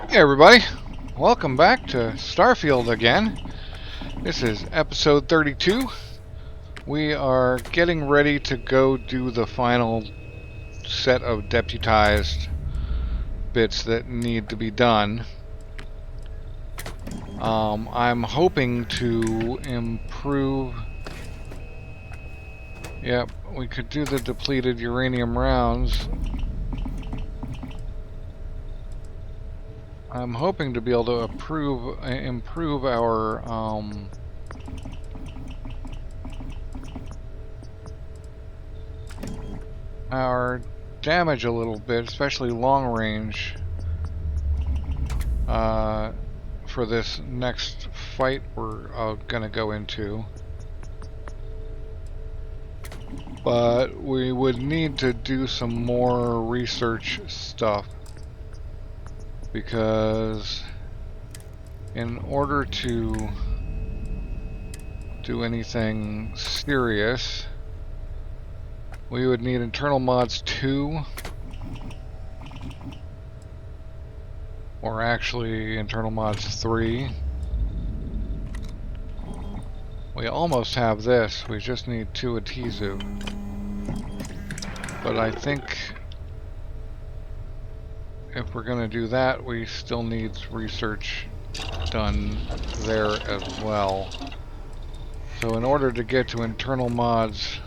Hey everybody, welcome back to Starfield again. This is episode 32. We are getting ready to go do the final set of deputized bits that need to be done. I'm hoping to improve... Yep, we could do the depleted uranium rounds. I'm hoping to be able to improve our damage a little bit, especially long range, for this next fight we're gonna go into. But we would need to do some more research stuff, because in order to do anything serious, we would need internal mods 2, or actually internal mods 3. We almost have this, we just need 2 Atizu. But I think if we're going to do that, we still need research done there as well. So in order to get to internal mods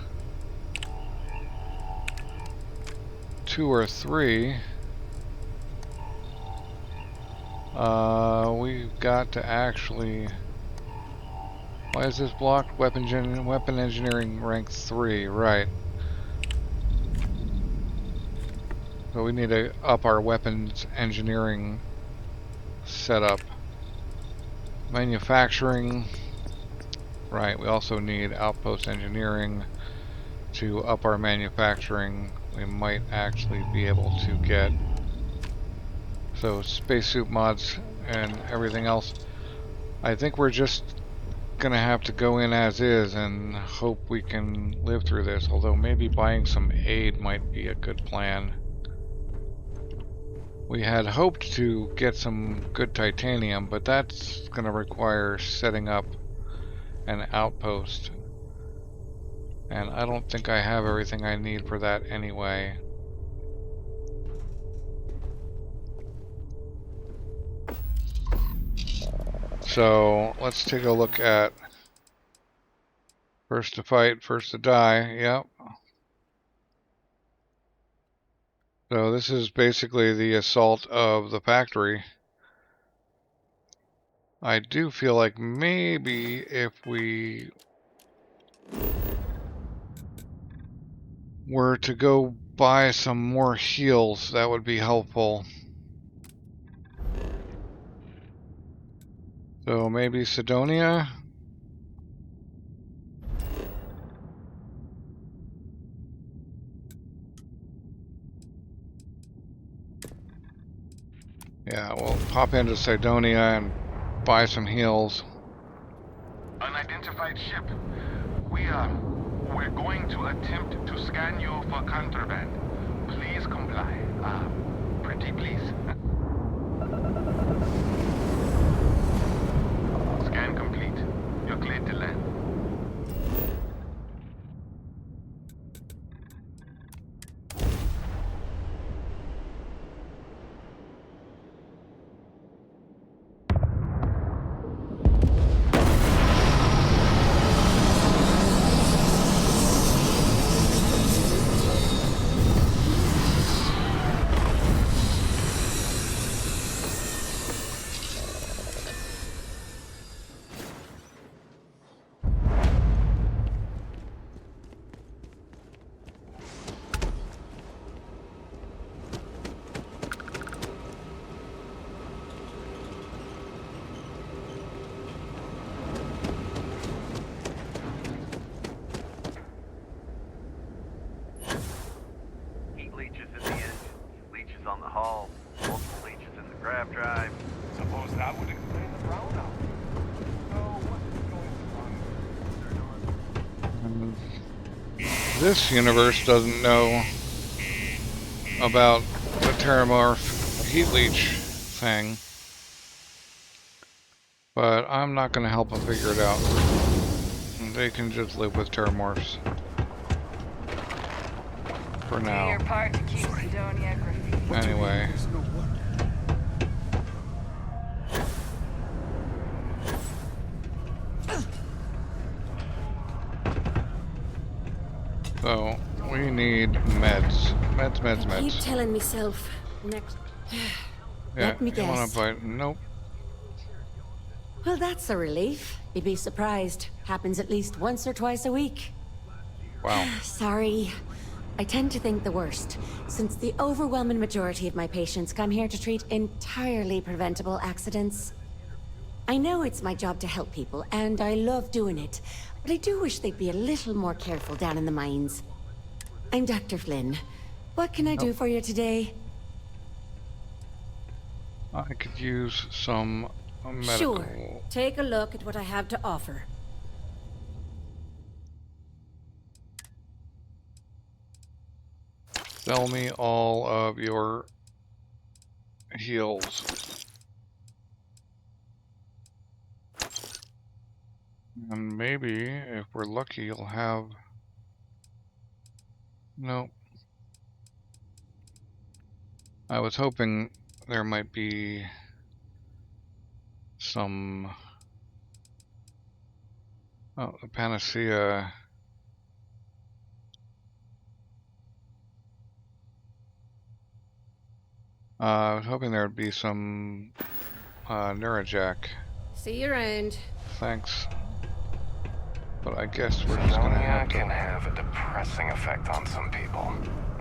2 or 3, we've got to actually... Why is this blocked? Weapon engineering rank 3, right. So we need to up our weapons engineering setup. Manufacturing, right, we also need outpost engineering to up our manufacturing. We might actually be able to get... So spacesuit mods and everything else. I think we're just gonna have to go in as is and hope we can live through this, although maybe buying some aid might be a good plan. We had hoped to get some good titanium, but that's gonna require setting up an outpost, and I don't think I have everything I need for that anyway. So let's take a look at first to fight, first to die. Yep. So this is basically the assault of the factory. I do feel like maybe if we were to go buy some more heals, that would be helpful. So maybe Sidonia? Yeah, we'll pop into Sidonia and buy some heals. Unidentified ship. We're going to attempt to scan you for contraband. Please comply. Pretty please. Scan complete. You're cleared to land. on the hull, multiple leeches in the grav drive. Suppose that would explain the brownout. So what is going on? This universe doesn't know about the Terramorph heat leech thing. But I'm not going to help them figure it out. They can just live with terramorphs. For Do now. your part to keep Sidonia graffiti. Anyway. So, we need meds. Meds. I keep telling myself next. Yeah, Let me you wanna guess. buy? Nope. Well, that's a relief. You'd be surprised. Happens at least once or twice a week. Wow. Sorry. I tend to think the worst, since the overwhelming majority of my patients come here to treat entirely preventable accidents. I know it's my job to help people, and I love doing it, but I do wish they'd be a little more careful down in the mines. I'm Dr. Flynn. What can I do for you today? I could use some medical. Sure. Take a look at what I have to offer. Sell me all of your heals. And maybe, if we're lucky, you'll have... No. I was hoping there might be some... Oh, the panacea... I was hoping there would be some Neurojack. See you around. Thanks. But I guess we're just gonna have to... can have a depressing effect on some people.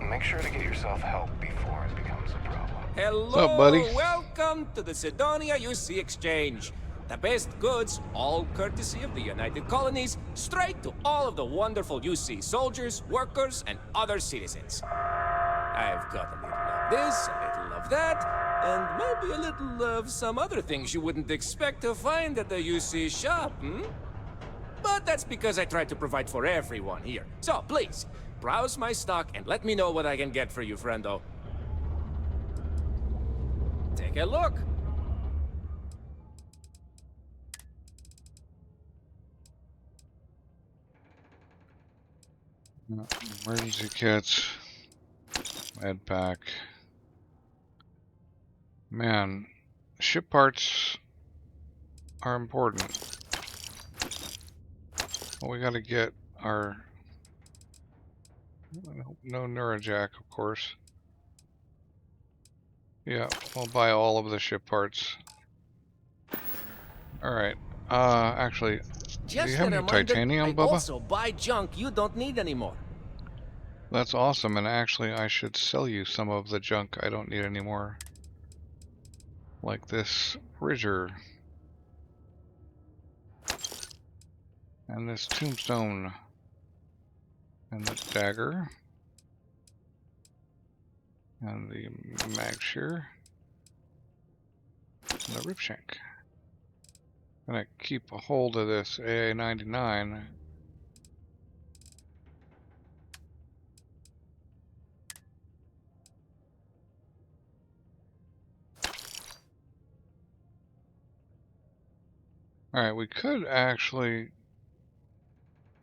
Make sure to get yourself help before it becomes a problem. Hello, What's up, buddy? welcome to the Sidonia UC Exchange. The best goods, all courtesy of the United Colonies, straight to all of the wonderful UC soldiers, workers, and other citizens. I've got a little of this, a little of that, and maybe a little of some other things you wouldn't expect to find at the UC shop, But that's because I try to provide for everyone here. So please, browse my stock and let me know what I can get for you, friendo. Take a look. Emergency kits. Med pack. Man, ship parts are important. Well, we gotta get our... No Neurojack, of course. Yeah, we'll buy all of the ship parts. Alright, actually, do you have any titanium, Bubba? Also buy junk you don't need anymore. That's awesome, and actually I should sell you some of the junk I don't need anymore. Like this Bridger. And this tombstone. And the dagger. And the magshear. And the ripshank. I'm gonna keep a hold of this AA-99. Alright, we could actually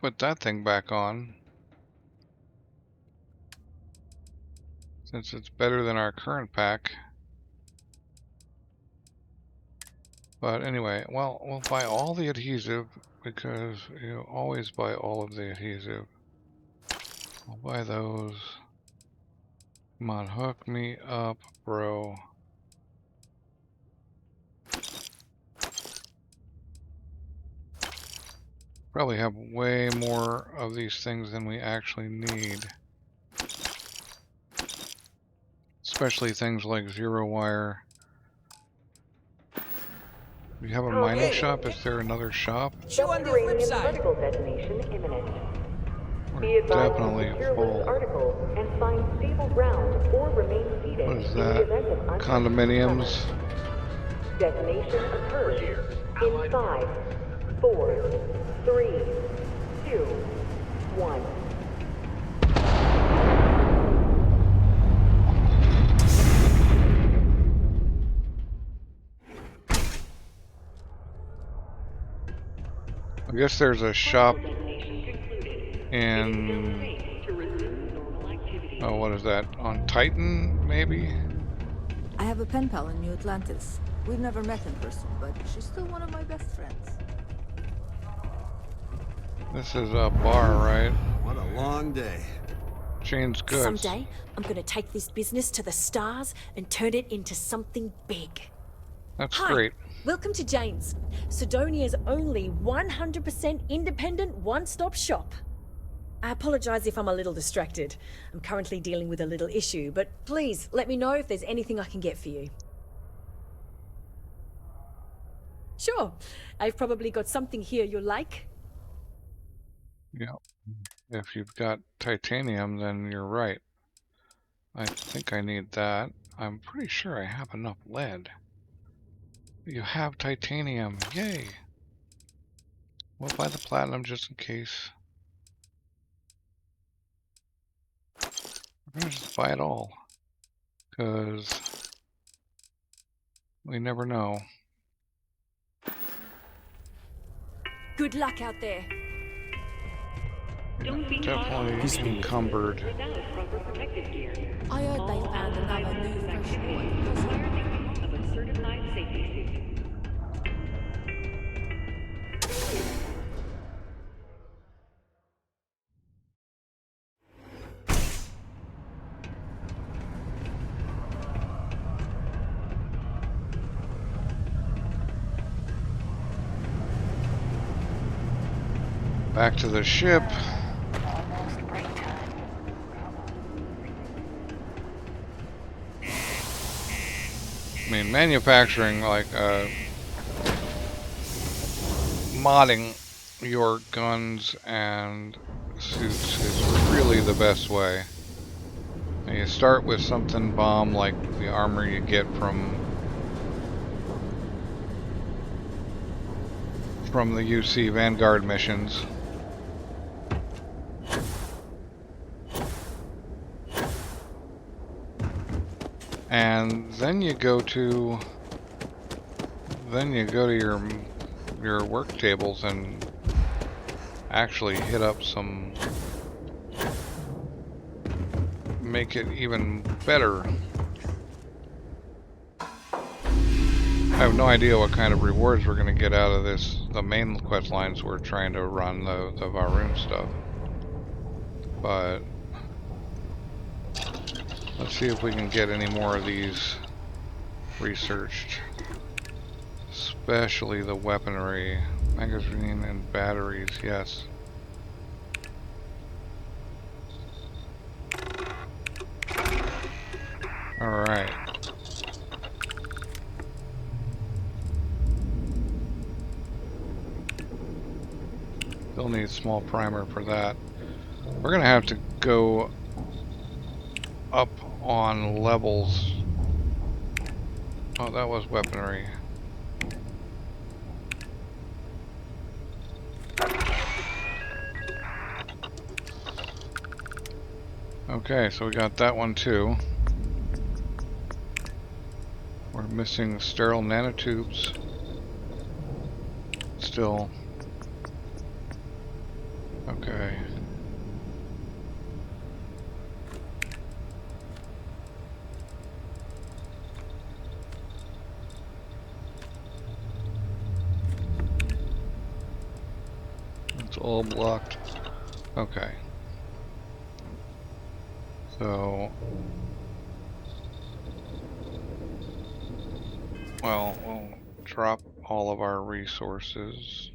put that thing back on, since it's better than our current pack. But anyway, well, we'll buy all the adhesive, because you always buy all of the adhesive. I'll buy those. Come on, hook me up, bro. Probably have way more of these things than we actually need. Especially things like zero wire. We have a mining shop. Is there another shop? Chew on the flip side. Particle detonation imminent. Be We're advised definitely to secure loose full. articles and find stable ground or remain seated What is in the that? event of unforeseen Condominiums? tremors. Detonation occurs in 5, 4, 3, 2, 1. I guess there's a shop Examination concluded. in... It is now safe to resume normal activity. Oh, what is that? On Titan, maybe? I have a pen pal in New Atlantis. We've never met in person, but she's still one of my best friends. This is a bar, right? What a long day. Jane's Goods. Someday, I'm gonna take this business to the stars and turn it into something big. That's Hi, great. welcome to Jane's, Sidonia's only 100% independent one-stop shop. I apologize if I'm a little distracted. I'm currently dealing with a little issue, but please let me know if there's anything I can get for you. Sure, I've probably got something here you'll like. Yeah. If you've got titanium, then you're right. I think I need that. I'm pretty sure I have enough lead. You have titanium. Yay! We'll buy the platinum just in case. We're gonna just buy it all. Because we never know. Good luck out there. Don't be Definitely encumbered. without proper protective gear. I heard they found another new version Of a certified safety suit. Back to the ship. Almost break time. I mean, manufacturing, like, modding your guns and suits is really the best way. And you start with something bomb like the armor you get from the UC Vanguard missions. And then you go to your work tables and actually hit up some, make it even better. I have no idea what kind of rewards we're going to get out of the main quest lines we're trying to run, the Varoon stuff. But let's see if we can get any more of these researched. Especially the weaponry, magazine and batteries, yes. Alright. Still need small primer for that. We're gonna have to go up on levels. Oh, that was weaponry. Okay, so we got that one too. We're missing sterile nanotubes. Still. Okay. It's all blocked. Okay. So, well, we'll drop all of our resources.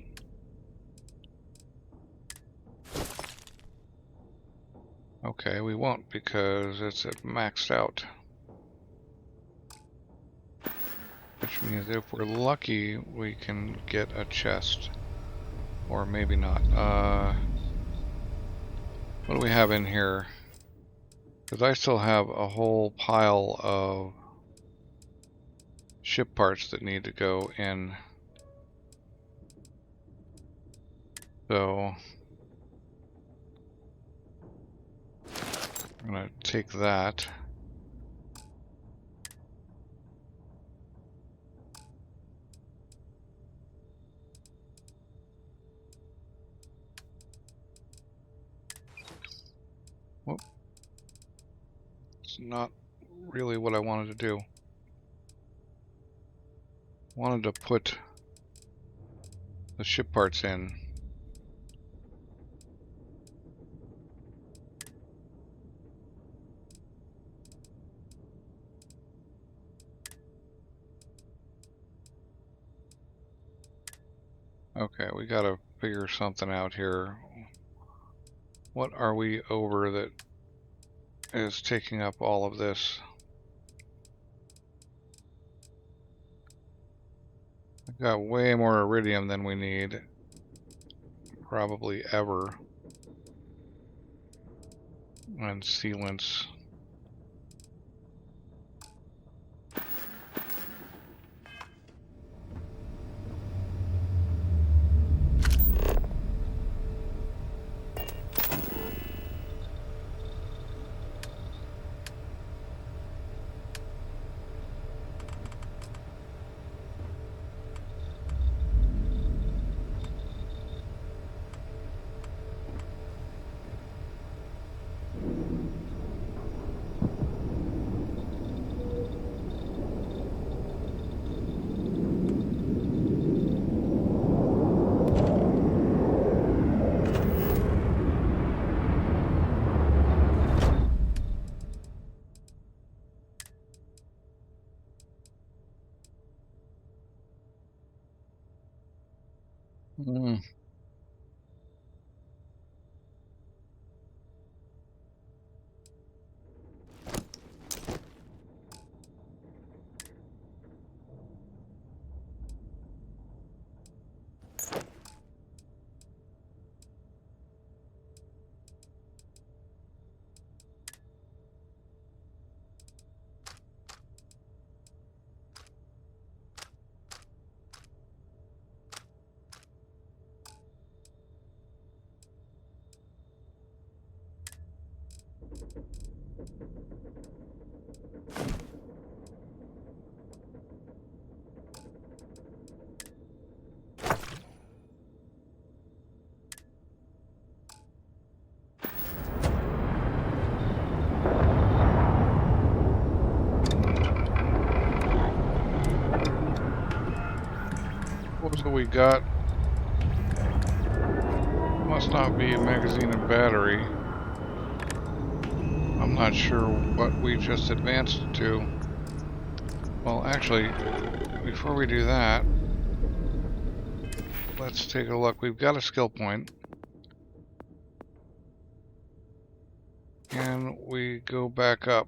Okay, we won't because it's maxed out. Which means if we're lucky, we can get a chest. Or maybe not. What do we have in here? Because I still have a whole pile of ship parts that need to go in. So I'm gonna take that. not really what I wanted to do. Wanted to put the ship parts in. Okay, we gotta figure something out here. What are we over that is taking up all of this? We've got way more iridium than we need, probably ever. And sealants. Mm. What we got? Must not be a magazine and battery. I'm not sure what we just advanced to. Well, actually, before we do that, let's take a look. We've got a skill point. And we go back up.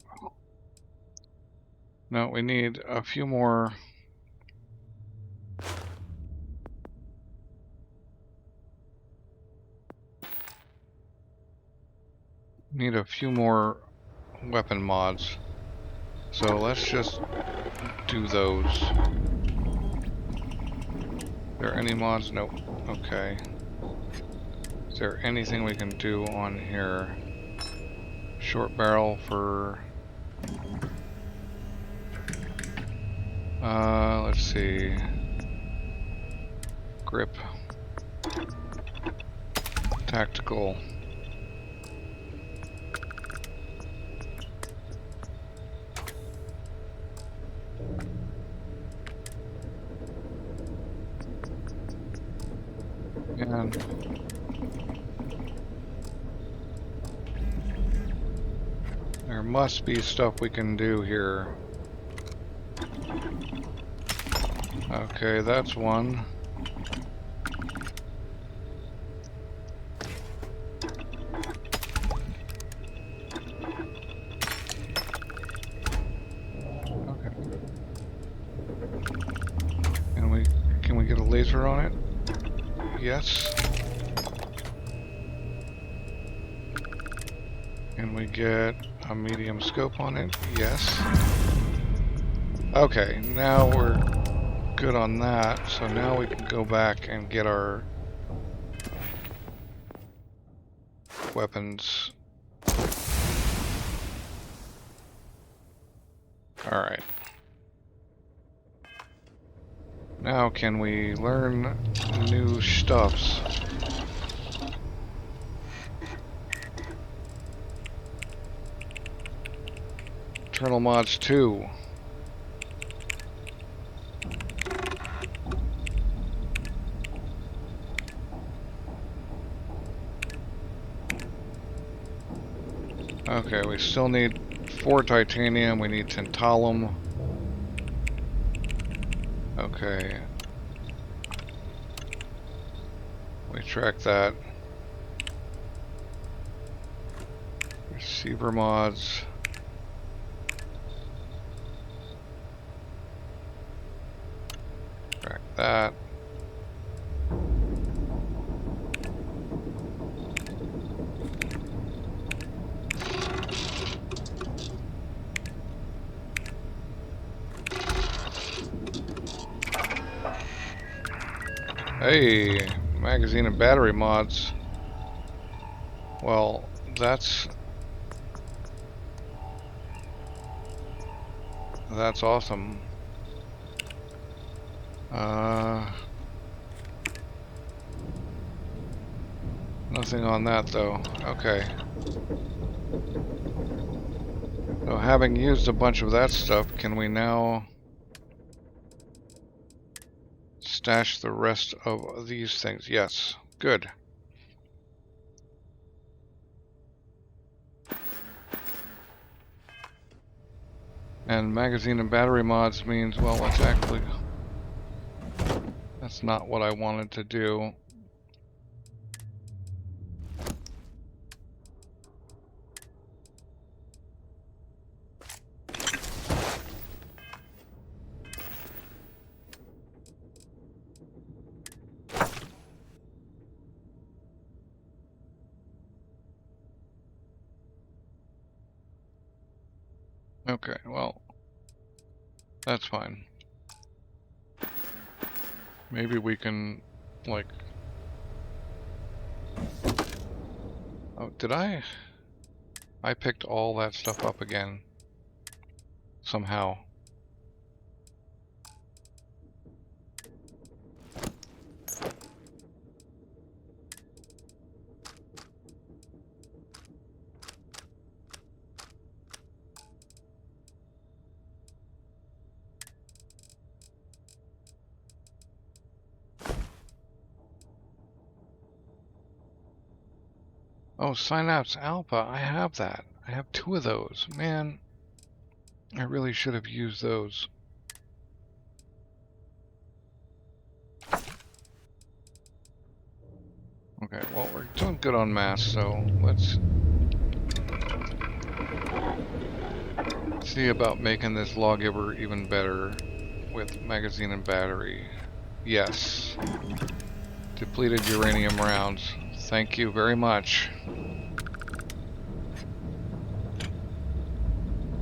No, we need a few more. Need a few more weapon mods. So let's just do those. Are there any mods? Nope. Okay. Is there anything we can do on here? Short barrel for... let's see. Grip. Tactical. And there must be stuff we can do here. Okay, that's one. Okay. Can we get a laser on it? Yes. Can we get a medium scope on it? Yes. Okay, now we're good on that, so now we can go back and get our weapons. Alright. Now can we learn new stuffs? internal mods 2. Okay, we still need 4 titanium, we need tantalum. Okay. We track that. Receiver mods. Track that. Hey, magazine and battery mods. Well, that's awesome. Nothing on that though. Okay. So having used a bunch of that stuff, can we now stash the rest of these things? Yes. Good. And magazine and battery mods means, well, let's actually... That's not what I wanted to do. Okay, well, that's fine. Maybe we can, like... Oh, did I? I picked all that stuff up again. Somehow. Oh, Synapse Alpha, I have that. I have 2 of those. Man, I really should have used those. Okay, well, we're doing good on mass, so let's see about making this Lawgiver even better with magazine and battery. Yes. Depleted uranium rounds. Thank you very much.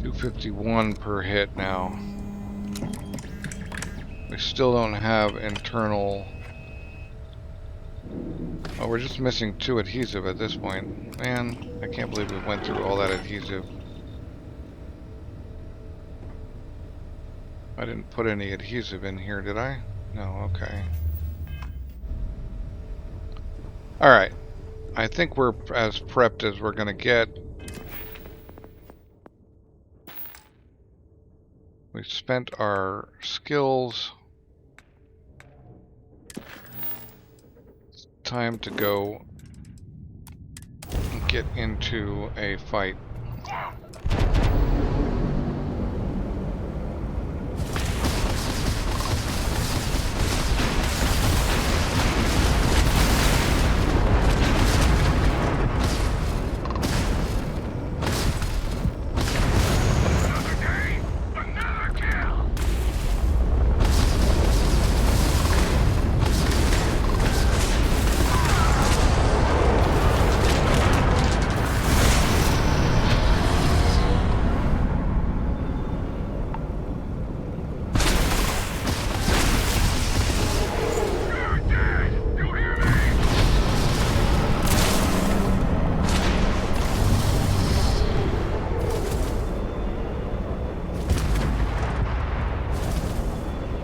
251 per hit now. We still don't have internal... Oh, we're just missing 2 adhesive at this point. Man, I can't believe we went through all that adhesive. I didn't put any adhesive in here, did I? No, okay. Alright. I think we're as prepped as we're gonna get. We've spent our skills. It's time to go get into a fight.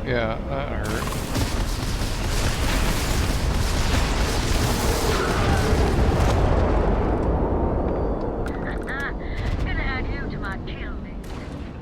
Yeah, that hurt. Gonna add you to my kill list.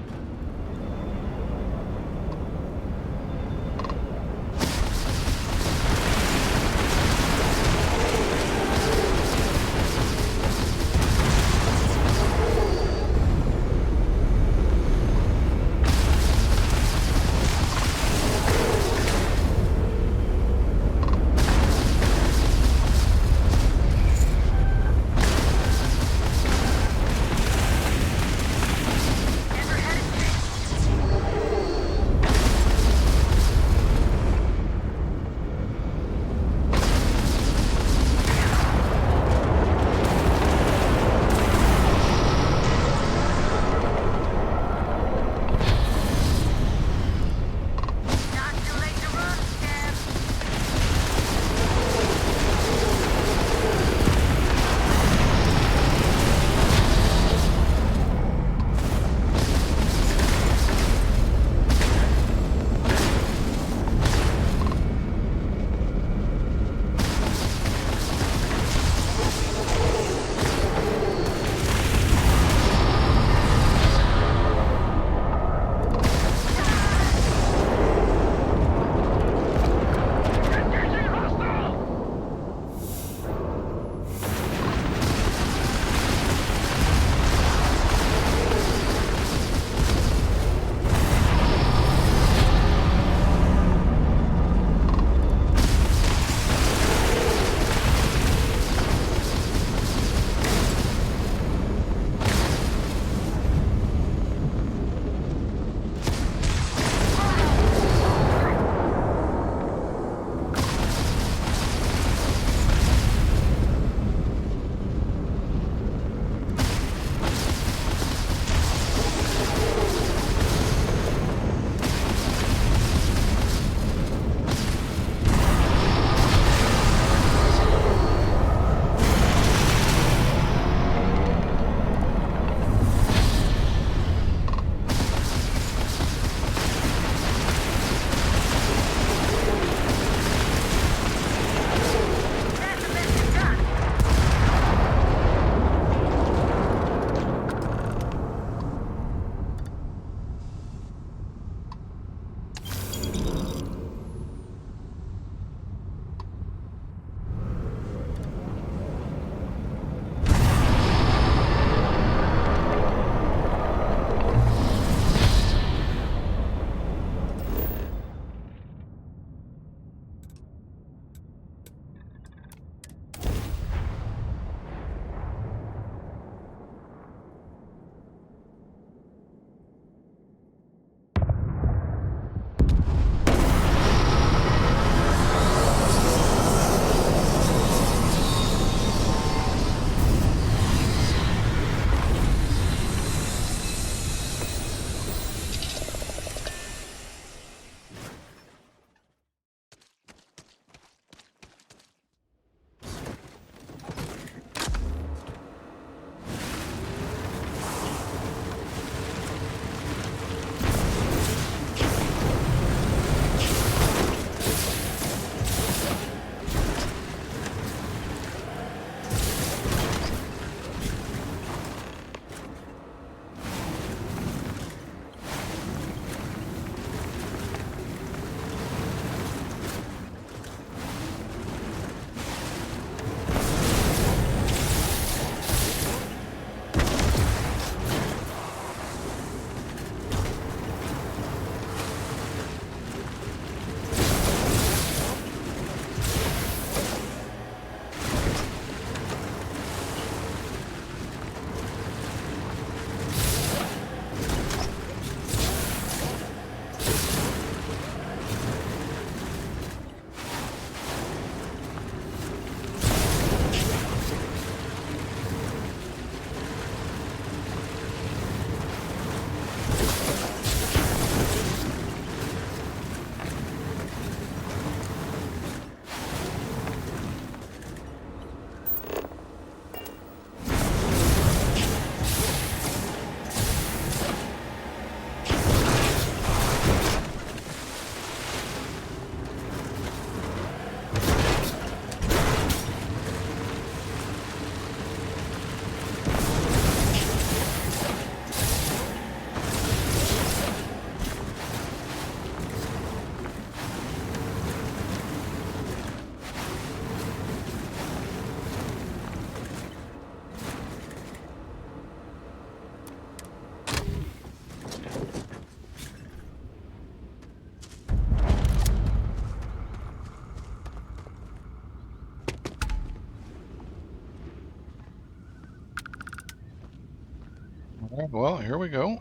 well, here we go.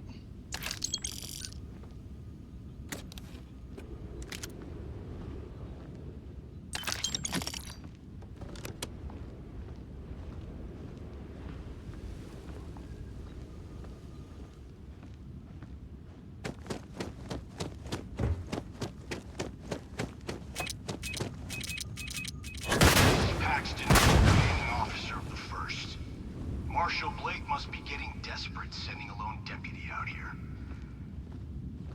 Paxton, commanding officer of the 1st. Marshal Blake must be getting desperate sending a lone deputy out here.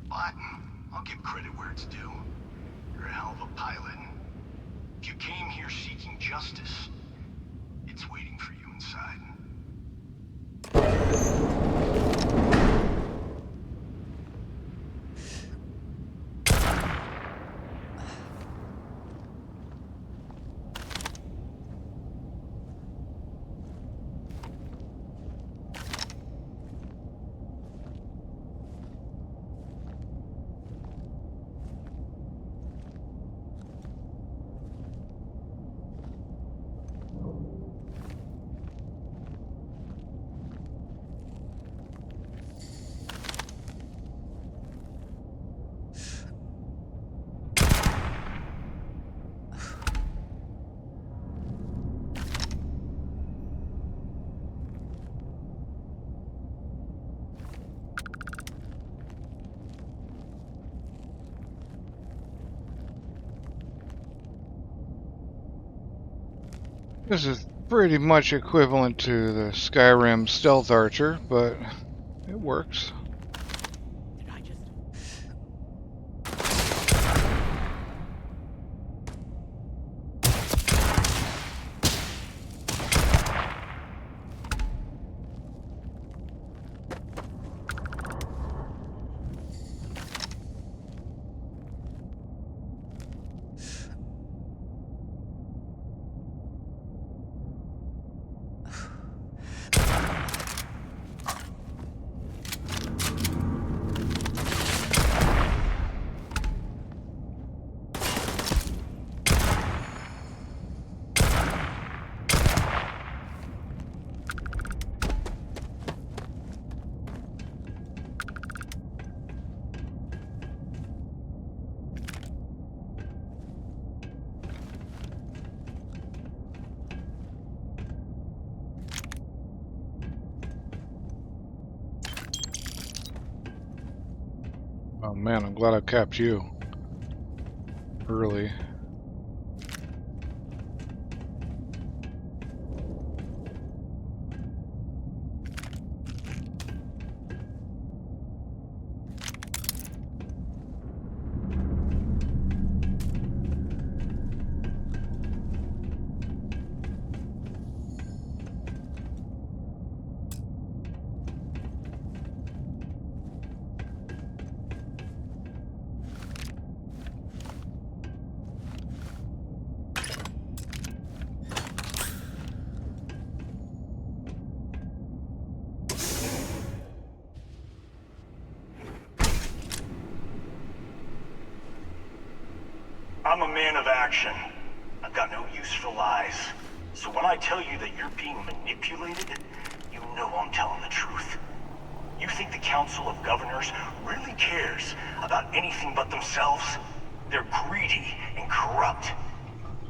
But I'll give credit where it's due. You're a hell of a pilot. If you came here seeking justice, it's waiting for you inside. This is pretty much equivalent to the Skyrim Stealth Archer, but it works. Oh man, I'm glad I capped you early. I'm a man of action. I've got no use for lies. So when I tell you that you're being manipulated, you know I'm telling the truth. You think the Council of Governors really cares about anything but themselves? They're greedy and corrupt.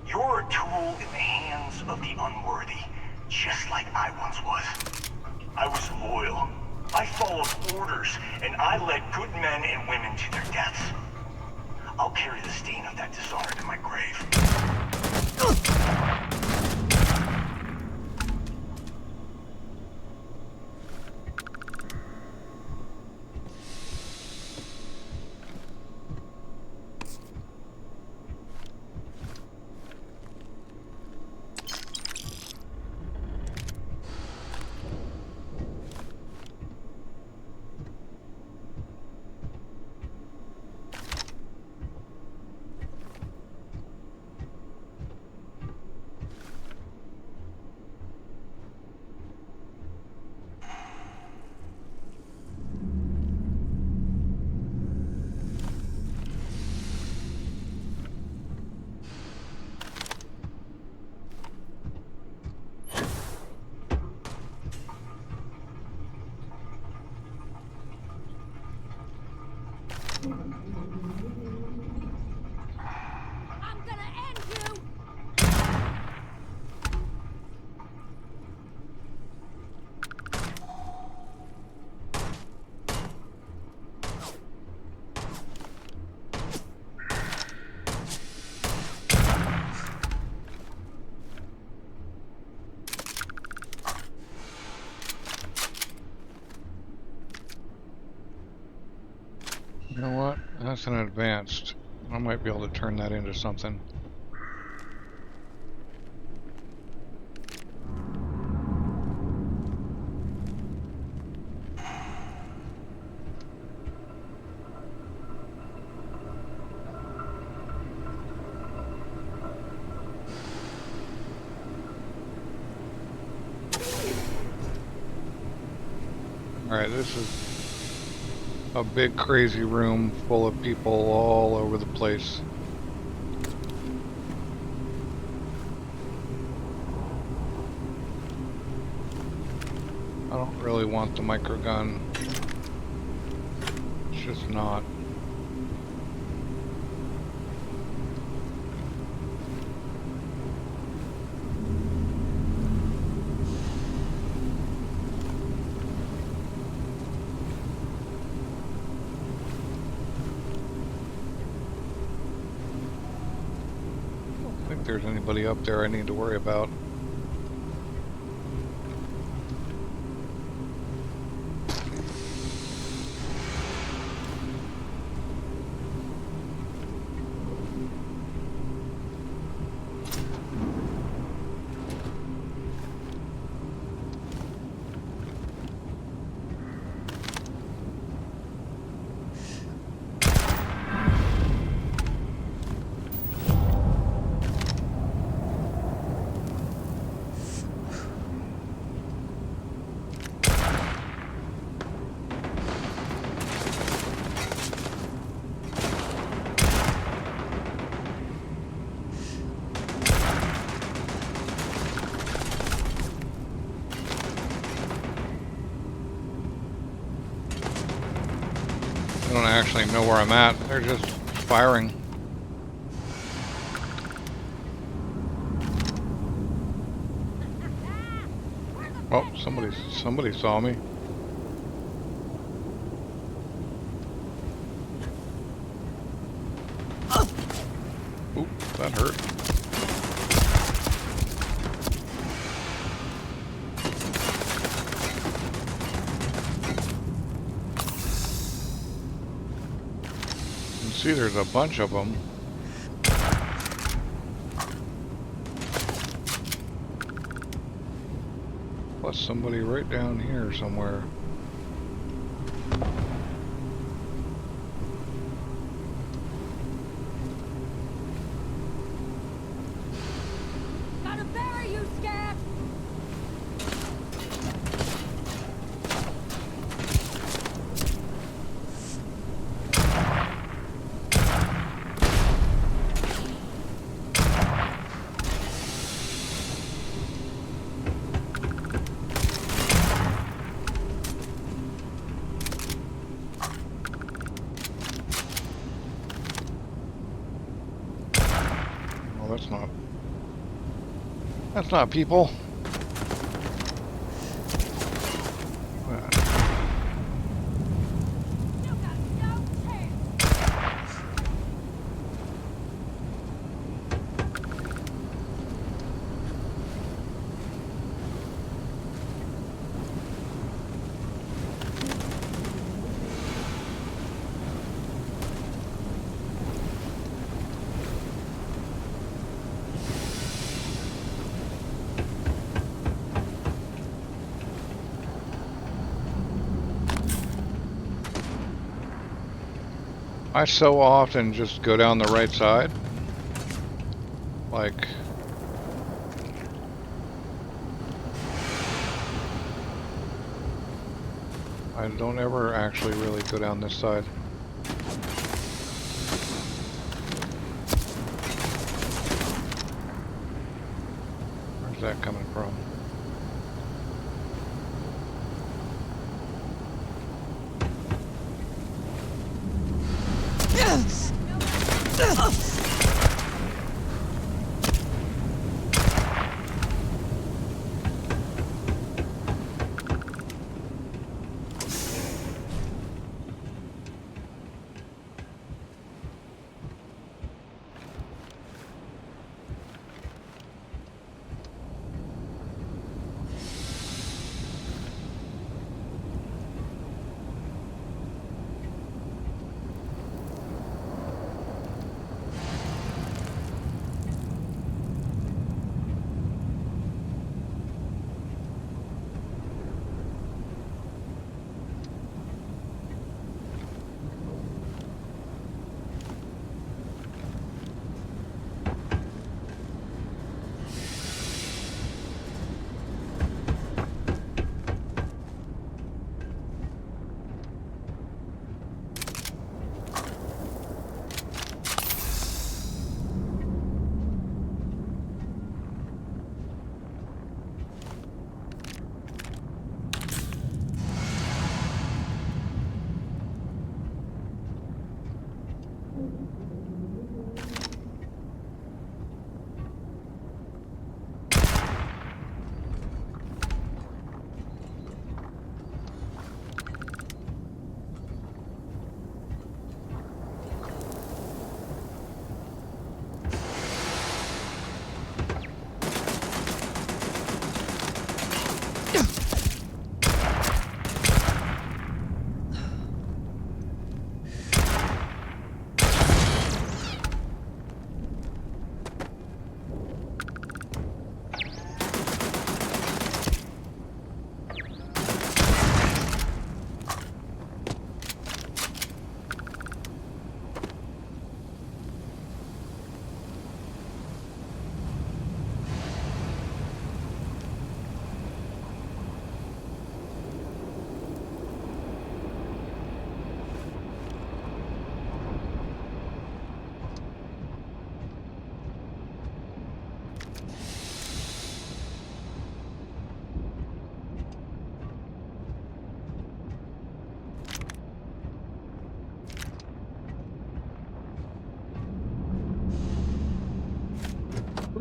You're a tool in the hands of the unworthy, just like I once was. I was loyal. I followed orders, and I led good men and women to their deaths. I'll carry the stain of that dishonor to my grave. Nothing advanced. I might be able to turn that into something. Alright, this is a big crazy room full of people all over the place. I don't really want the microgun. It's just not. I don't think there's anybody up there I need to worry about. I don't actually know where I'm at. They're just firing. Oh, somebody saw me. Oop, that hurt. See, there's a bunch of them. Plus somebody right down here somewhere. Gotta bury you, Scat! That's not people. I so often just go down the right side. Like, I don't ever actually really go down this side. Where's that coming from?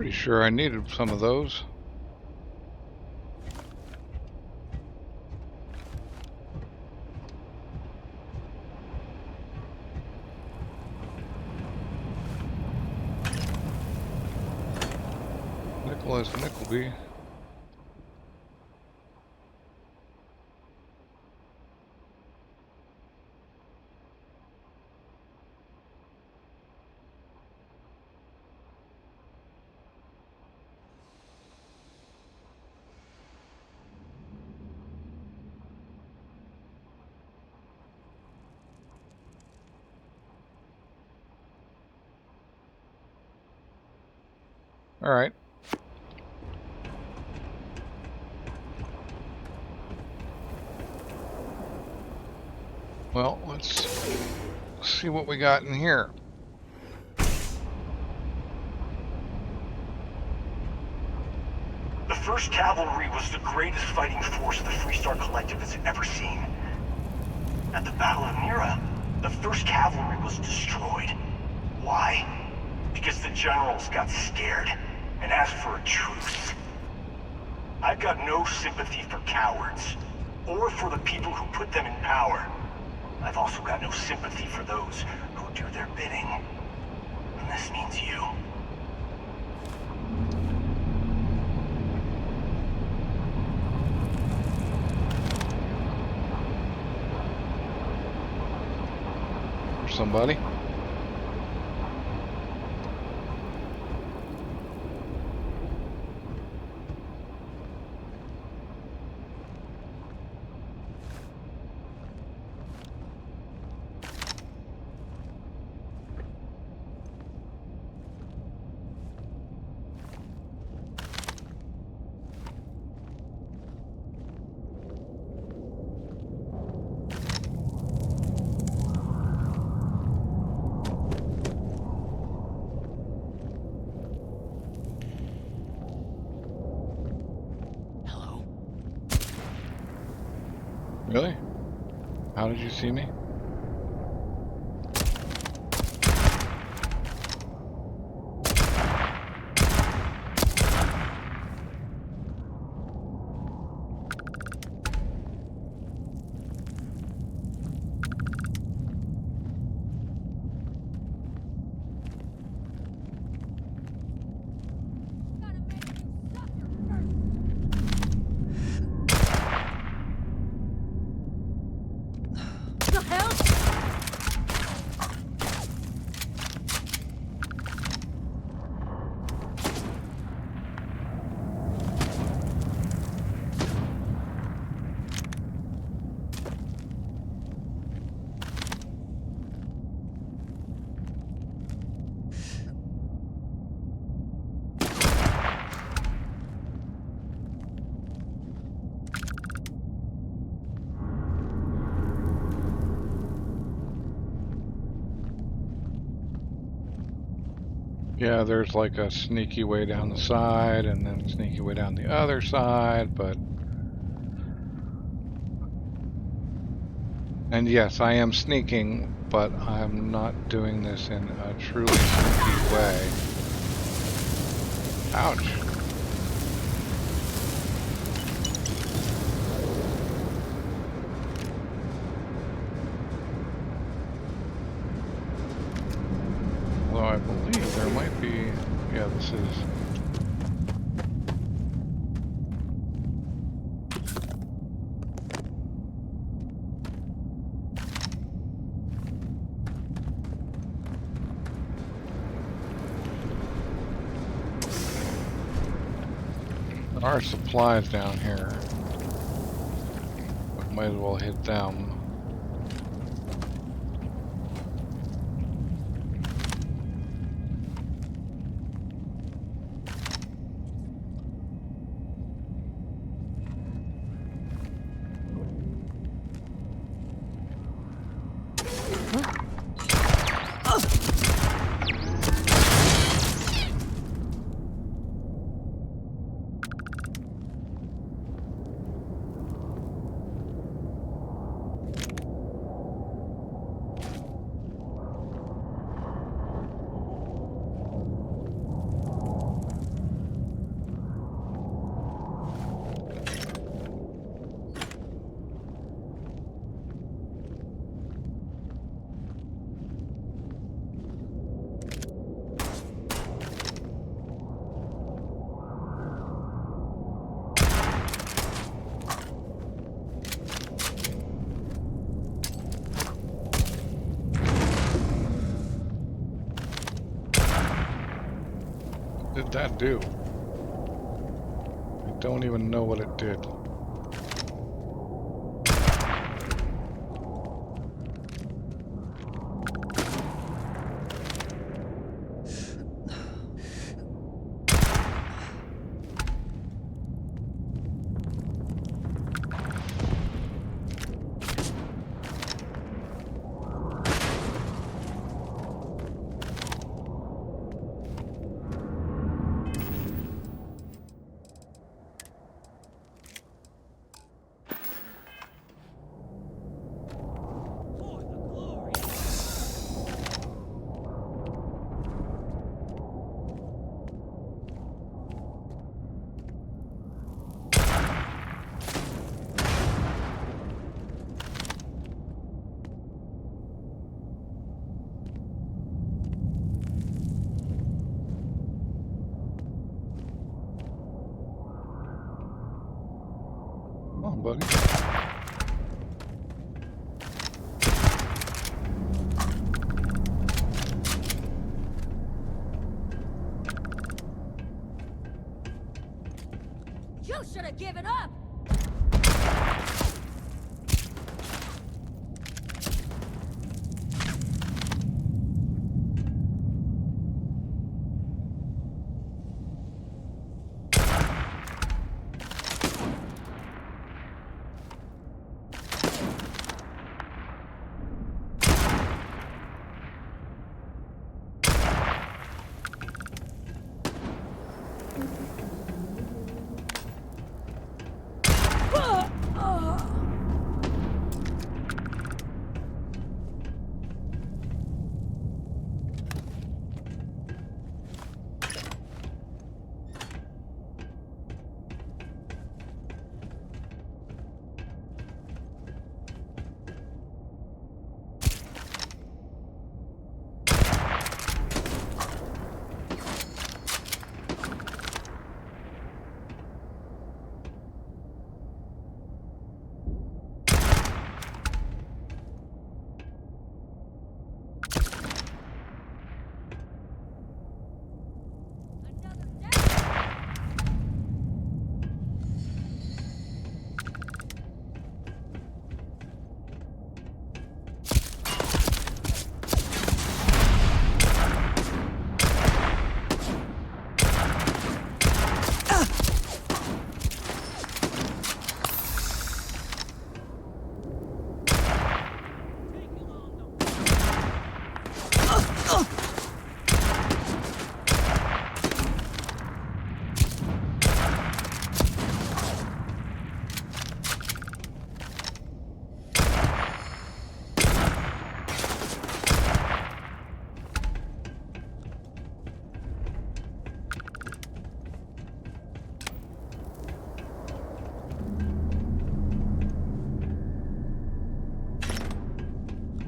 Pretty sure I needed some of those. Nicholas Nickleby. All right. Well, let's see what we got in here. The 1st Cavalry was the greatest fighting force the Freestar Collective has ever seen. At the Battle of Mira, the 1st Cavalry was destroyed. Why? Because the generals got scared and asked for a truce. I've got no sympathy for cowards, or for the people who put them in power. I've also got no sympathy for those who do their bidding. And this means you. Somebody. Really? How did you see me? Yeah, there's like a sneaky way down the side and then sneaky way down the other side, but... And yes, I am sneaking, but I'm not doing this in a truly sneaky way. Ouch. Although I believe there might be... Yeah, this is... There are supplies down here. But might as well hit them. did that do? I don't even know what it did. Come on, buddy. You should have given up!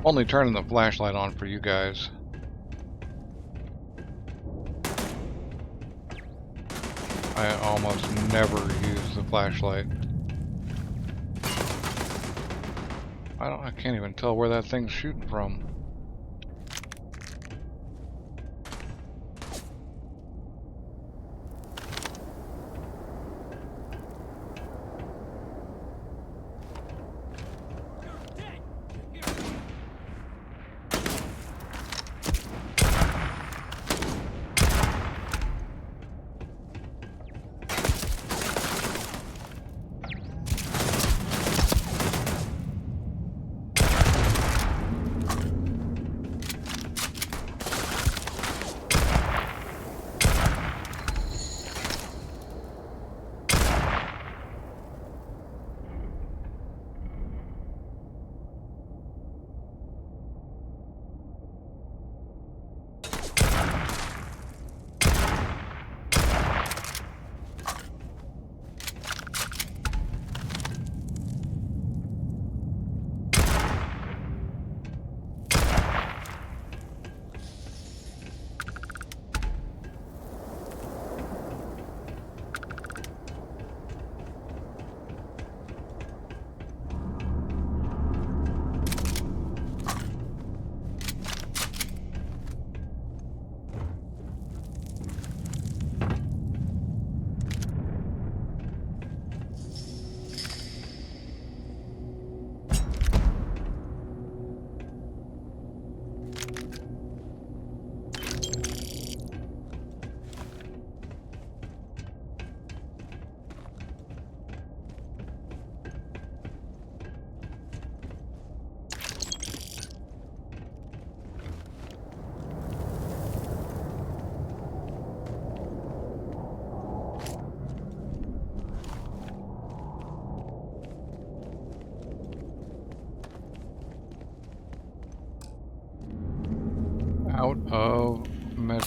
Only turning the flashlight on for you guys. I almost never use the flashlight. I can't even tell where that thing's shooting from.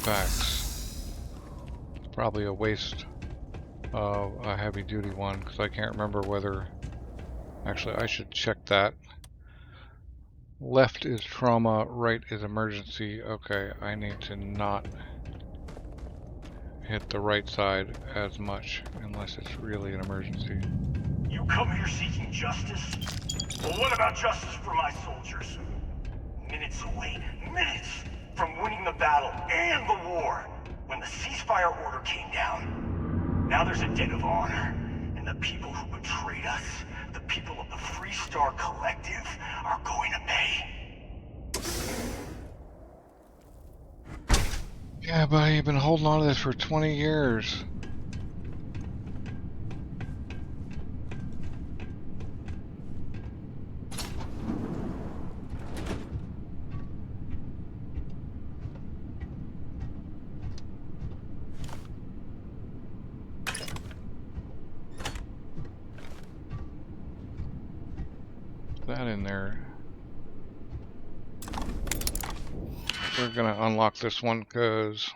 packs. Probably a waste of a heavy duty one because I can't remember whether. Actually, I should check that. Left is trauma, right is emergency. Okay, I need to not hit the right side as much unless it's really an emergency. You come here seeking justice? Well, what about justice for my soldiers? Minutes away, minutes from winning the battle and the war, when the ceasefire order came down. Now there's a debt of honor, and the people who betrayed us, the people of the Free Star Collective, are going to pay. Yeah, but you've been holding on to this for 20 years. That in there. We're gonna unlock this one because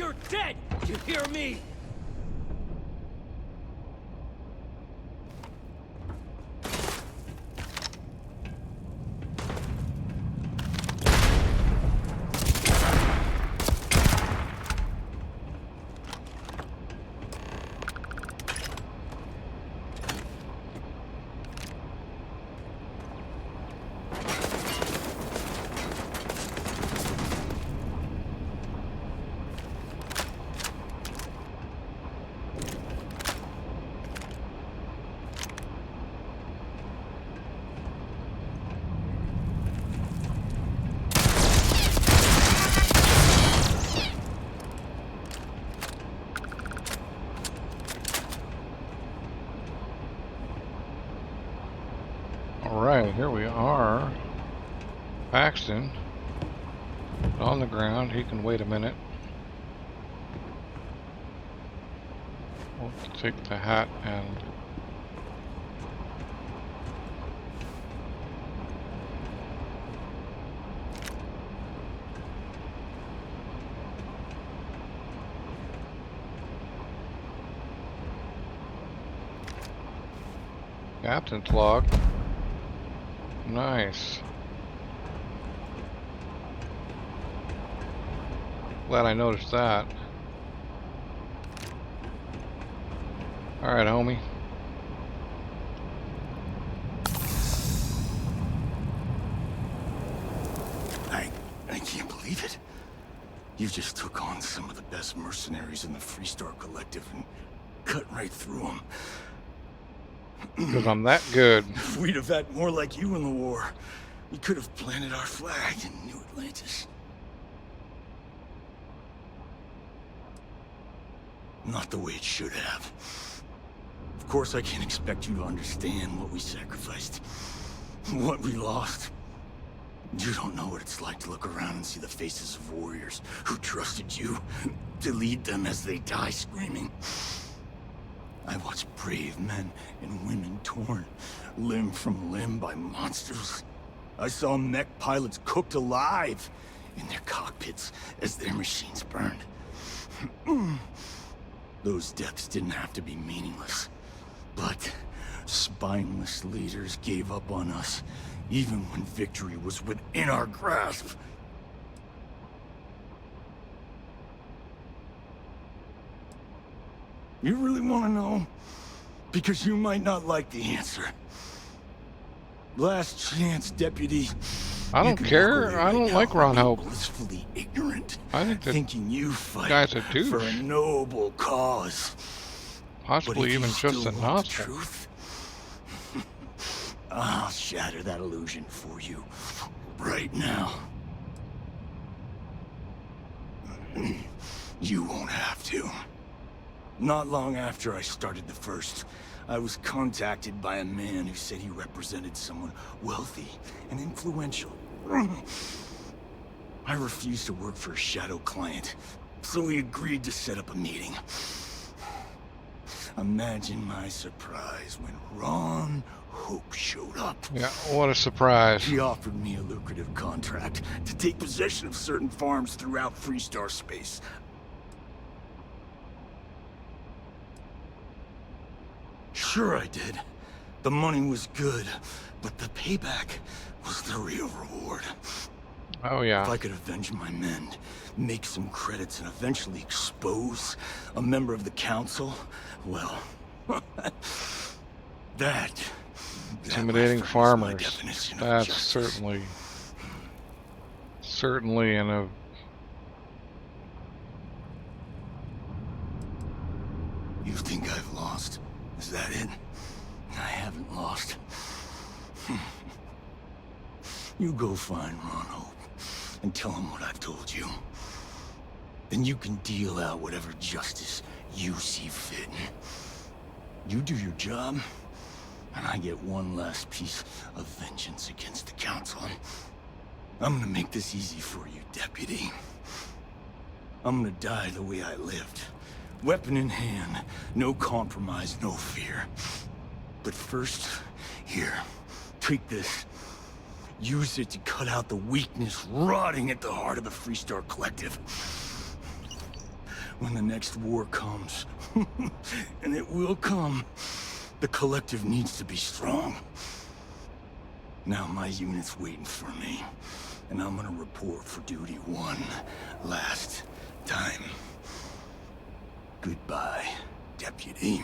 You're dead! You hear me? Alright, here we are. Paxton. On the ground. He can wait a minute. We'll take the hat and... Captain's log. Nice. Glad I noticed that. Alright, homie. I can't believe it. You just took on some of the best mercenaries in the Freestar Collective and cut right through them. Because I'm that good. If we'd have had more like you in the war, we could have planted our flag in New Atlantis. Not the way it should have. Of course, I can't expect you to understand what we sacrificed, what we lost. You don't know what it's like to look around and see the faces of warriors who trusted you to lead them as they die screaming. I watched brave men and women torn limb from limb by monsters. I saw mech pilots cooked alive in their cockpits as their machines burned. Those deaths didn't have to be meaningless, but spineless leaders gave up on us, even when victory was within our grasp. You really want to know? Because you might not like the answer. Last chance, Deputy. I don't care. I don't like Ron Hope. Blissfully ignorant. I think that thinking you fight guy's a douche. for a noble cause. Possibly even just a nostril. Truth, I'll shatter that illusion for you right now. You won't have to. Not long after I started the First, I was contacted by a man who said he represented someone wealthy and influential. I refused to work for a shadow client, so he agreed to set up a meeting. Imagine my surprise when Ron Hope showed up. Yeah, what a surprise. He offered me a lucrative contract to take possession of certain farms throughout Freestar space. Sure I did. The money was good, but the payback was the real reward. Oh yeah. If I could avenge my men, make some credits, and eventually expose a member of the council, well, that intimidating farmers. That's justice. certainly in a... You think I've lost? Is that it? I haven't lost. You go find Ron Hope and tell him what I've told you. Then you can deal out whatever justice you see fit. You do your job, and I get one last piece of vengeance against the council. I'm gonna make this easy for you, Deputy. I'm gonna die the way I lived. Weapon in hand, no compromise, no fear. But first, here, take this. Use it to cut out the weakness rotting at the heart of the Freestar Collective. when the next war comes, and it will come, the collective needs to be strong. Now my unit's waiting for me, and I'm gonna report for duty one last time. Goodbye, Deputy.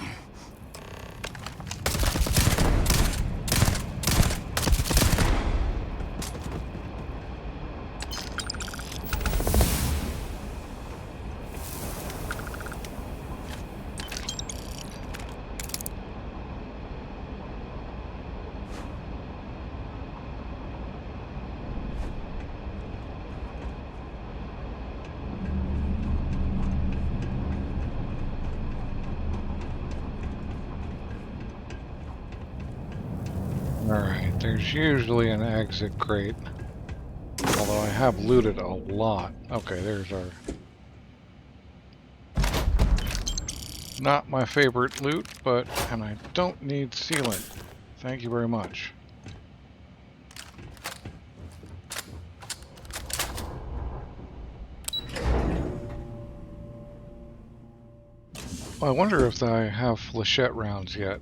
Alright, there's usually an exit crate. Although I have looted a lot. Okay, there's our... Not my favorite loot, but... And I don't need sealant. Thank you very much. I wonder if I have flechette rounds yet.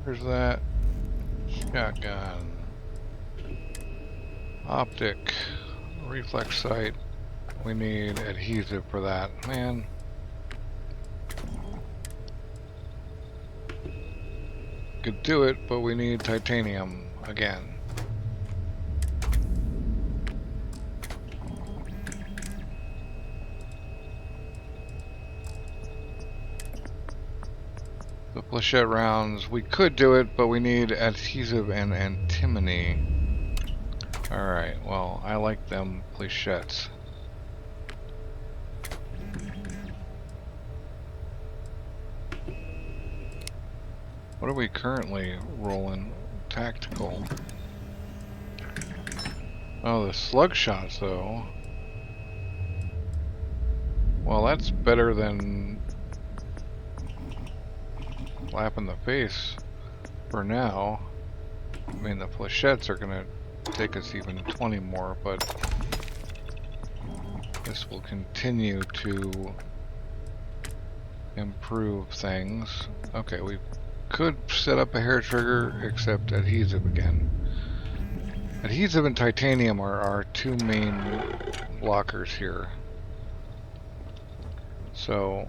Where's that? Shotgun. Optic. Reflex sight. We need adhesive for that. Man. Could do it, but we need titanium again. The flechette rounds, we could do it, but we need adhesive and antimony. Alright, well, I like them flechettes. What are we currently rolling? Tactical. Oh, the slug shots, though. Well, that's better than slap in the face for now. I mean, the flechettes are gonna take us even 20 more, but this will continue to improve things. Okay, we could set up a hair trigger, except adhesive again. Adhesive and titanium are our two main blockers here. So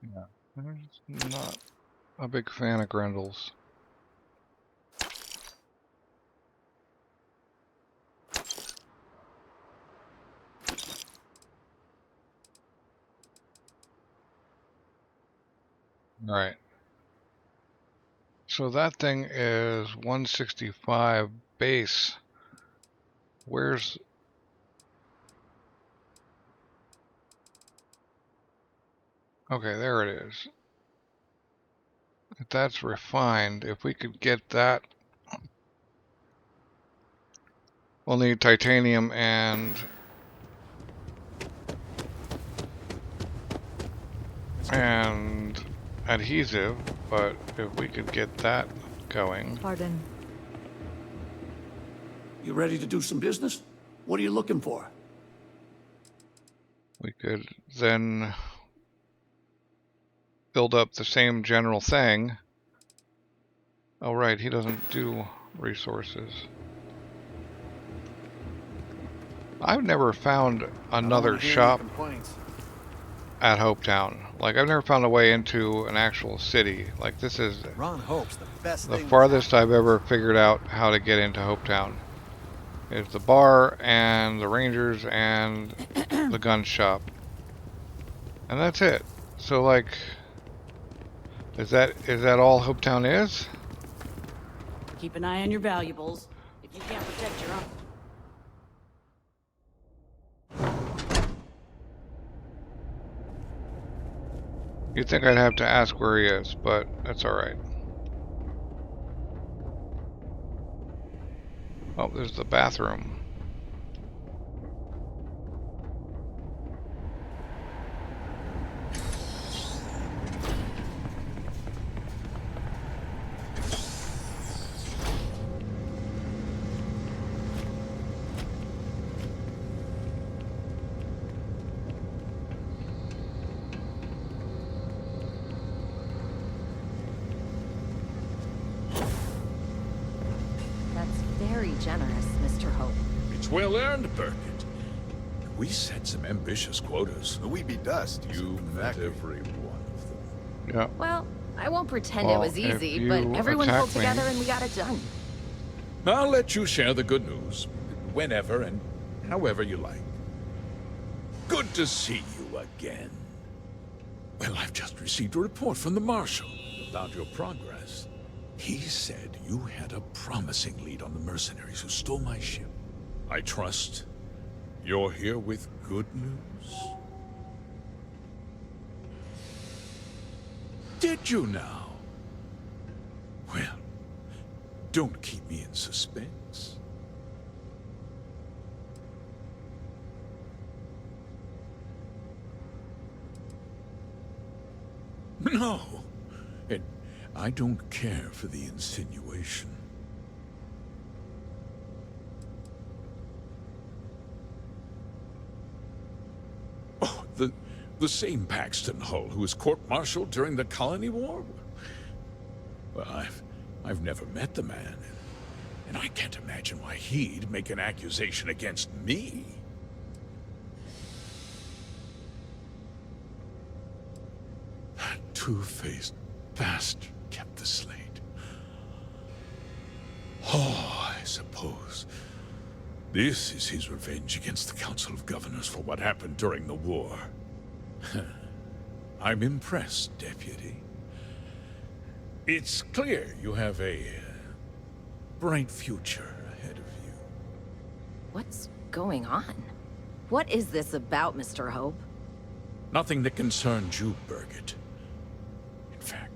yeah, I'm not a big fan of Grendels. Alright. So that thing is 165 base. Where's Okay, there it is. If that's refined, if we could get that, we'll need titanium and adhesive, but if we could get that going. Pardon. You ready to do some business? What are you looking for? We could then build up the same general thing. Oh right, he doesn't do resources. I've never found another shop at Hopetown. Like, I've never found a way into an actual city. Like, this is Ron Hope's the best the thing farthest I've ever figured out how to get into Hopetown. It's the bar and the Rangers and the gun shop. And that's it. So, like, is that all Hopetown is? Keep an eye on your valuables. If you can't protect your own. You'd think I'd have to ask where he is, but that's alright. Oh, there's the bathroom. Very generous, Mr. Hope. It's well earned, Burkett. We set some ambitious quotas. We'd be dust. You met every one of them. Yeah. Well, I won't pretend Well, it was easy, if but you everyone attack pulled together me- and we got it done. I'll let you share the good news whenever and however you like. Good to see you again. Well, I've just received a report from the Marshal about your progress. He said you had a promising lead on the mercenaries who stole my ship. I trust you're here with good news. Did you now? Well, don't keep me in suspense. No, and I don't care for the insinuation. Oh, the same Paxton Hull who was court-martialed during the Colony War? Well, I've never met the man, and I can't imagine why he'd make an accusation against me. That two-faced bastard kept the slate. Oh, I suppose this is his revenge against the Council of Governors for what happened during the war. I'm impressed, Deputy. It's clear you have a bright future ahead of you. What's going on? What is this about, Mr. Hope? Nothing that concerns you, Burkett. In fact,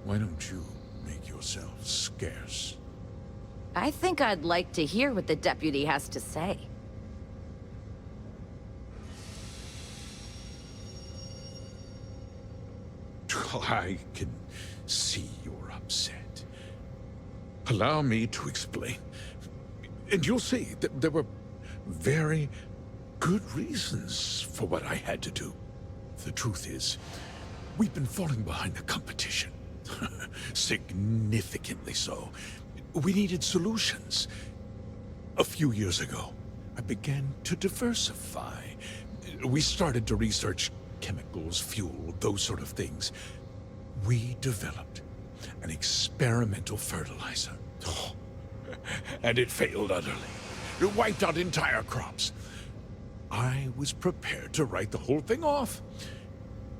why don't you make yourself scarce? I think I'd like to hear what the deputy has to say. I can see you're upset. Allow me to explain. And you'll see that there were very good reasons for what I had to do. The truth is, we've been falling behind the competition. Significantly so. We needed solutions. A few years ago, I began to diversify. We started to research chemicals, fuel, those sort of things. We developed an experimental fertilizer. Oh, and it failed utterly. It wiped out entire crops. I was prepared to write the whole thing off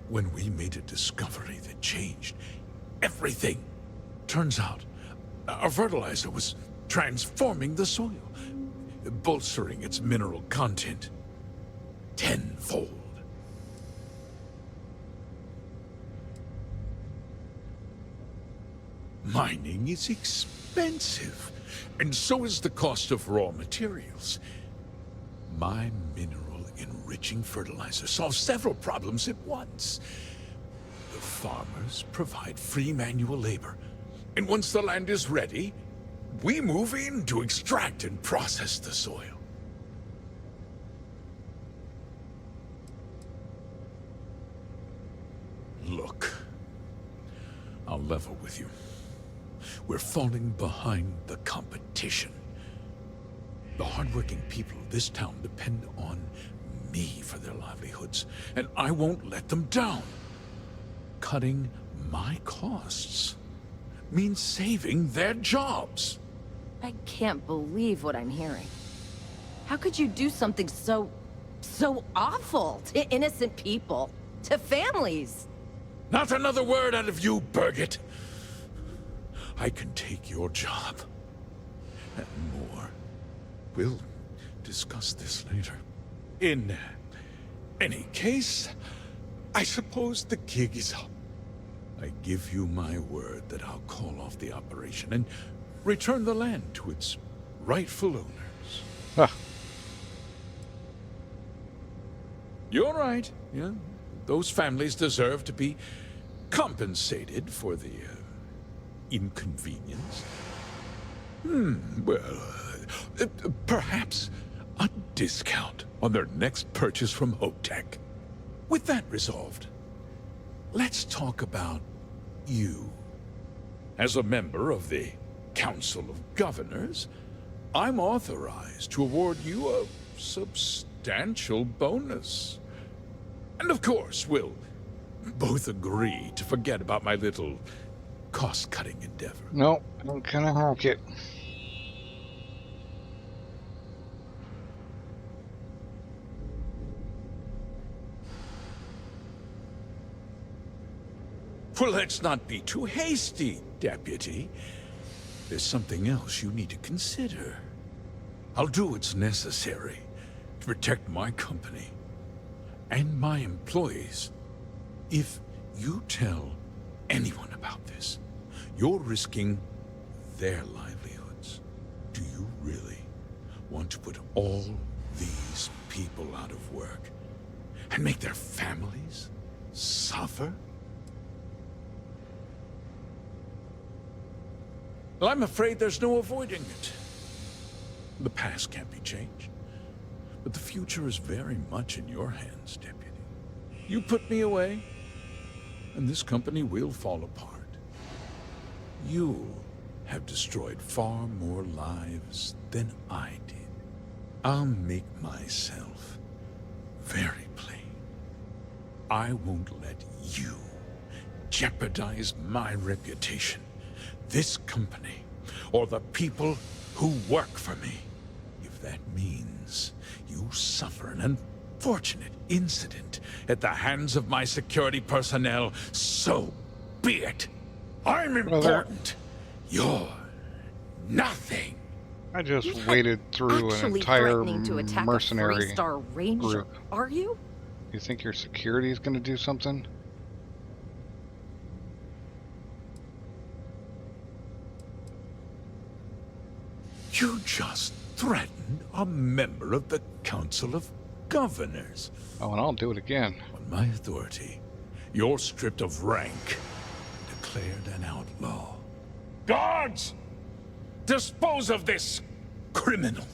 when we made a discovery that changed everything. Turns out, our fertilizer was transforming the soil, bolstering its mineral content tenfold. Mining is expensive, and so is the cost of raw materials. My mineral-enriching fertilizer solves several problems at once. The farmers provide free manual labor, and once the land is ready, we move in to extract and process the soil. Look, I'll level with you. We're falling behind the competition. The hardworking people of this town depend on me for their livelihoods, and I won't let them down. Cutting my costs means saving their jobs. I can't believe what I'm hearing. How could you do something so awful to innocent people, to families? Not another word out of you, Birgit. I can take your job. And more. We'll discuss this later. In any case, I suppose the gig is up. I give you my word that I'll call off the operation and return the land to its rightful owners. Huh. You're right, yeah. Those families deserve to be compensated for the inconvenience. Well, perhaps a discount on their next purchase from Hotech. With that resolved, let's talk about you. As a member of the Council of Governors, I'm authorized to award you a substantial bonus. And of course, we'll both agree to forget about my little cost-cutting endeavor. No, I'm gonna hack it. Well, let's not be too hasty, Deputy. There's something else you need to consider. I'll do what's necessary to protect my company and my employees. If you tell anyone about this, you're risking their livelihoods. Do you really want to put all these people out of work and make their families suffer? Well, I'm afraid there's no avoiding it. The past can't be changed, but the future is very much in your hands, Deputy. You put me away, and this company will fall apart. You'll have destroyed far more lives than I did. I'll make myself very plain. I won't let you jeopardize my reputation, this company, or the people who work for me. If that means you suffer an unfortunate incident at the hands of my security personnel, so be it. I'm important. You're nothing. I just waded through an entire to attack mercenary a three-star ranger, group. are you? You think your security is going to do something? You just threatened a member of the Council of Governors. Oh, and I'll do it again. On my authority, you're stripped of rank, declared an outlaw. Guards! Dispose of this criminal!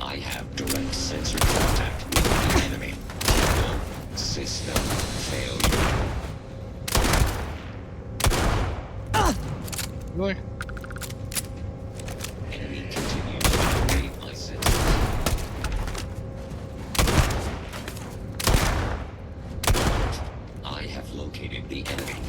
I have direct sensor contact with the enemy. System failure. Really? Enemy continues to evade my sensor. I have located the enemy.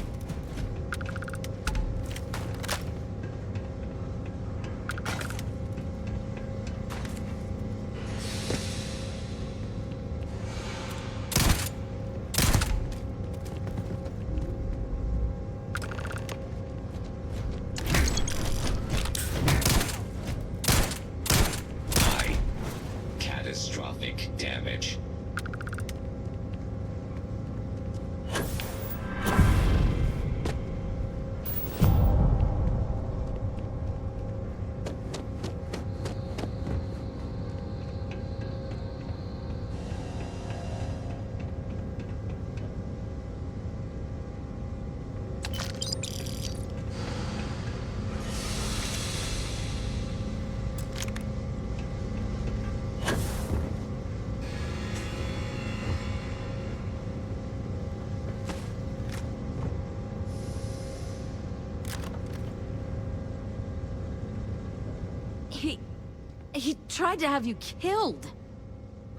He tried to have you killed.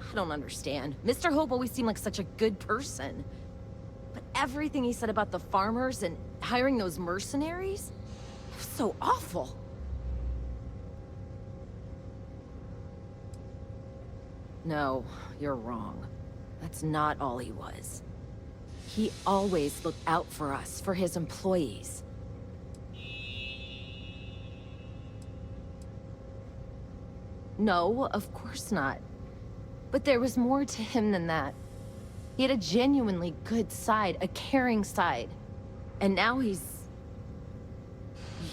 I don't understand. Mr. Hope always seemed like such a good person. But everything he said about the farmers and hiring those mercenaries, it was so awful. No, you're wrong. That's not all he was. He always looked out for us, for his employees. No, of course not. But there was more to him than that. He had a genuinely good side, a caring side. And now he's...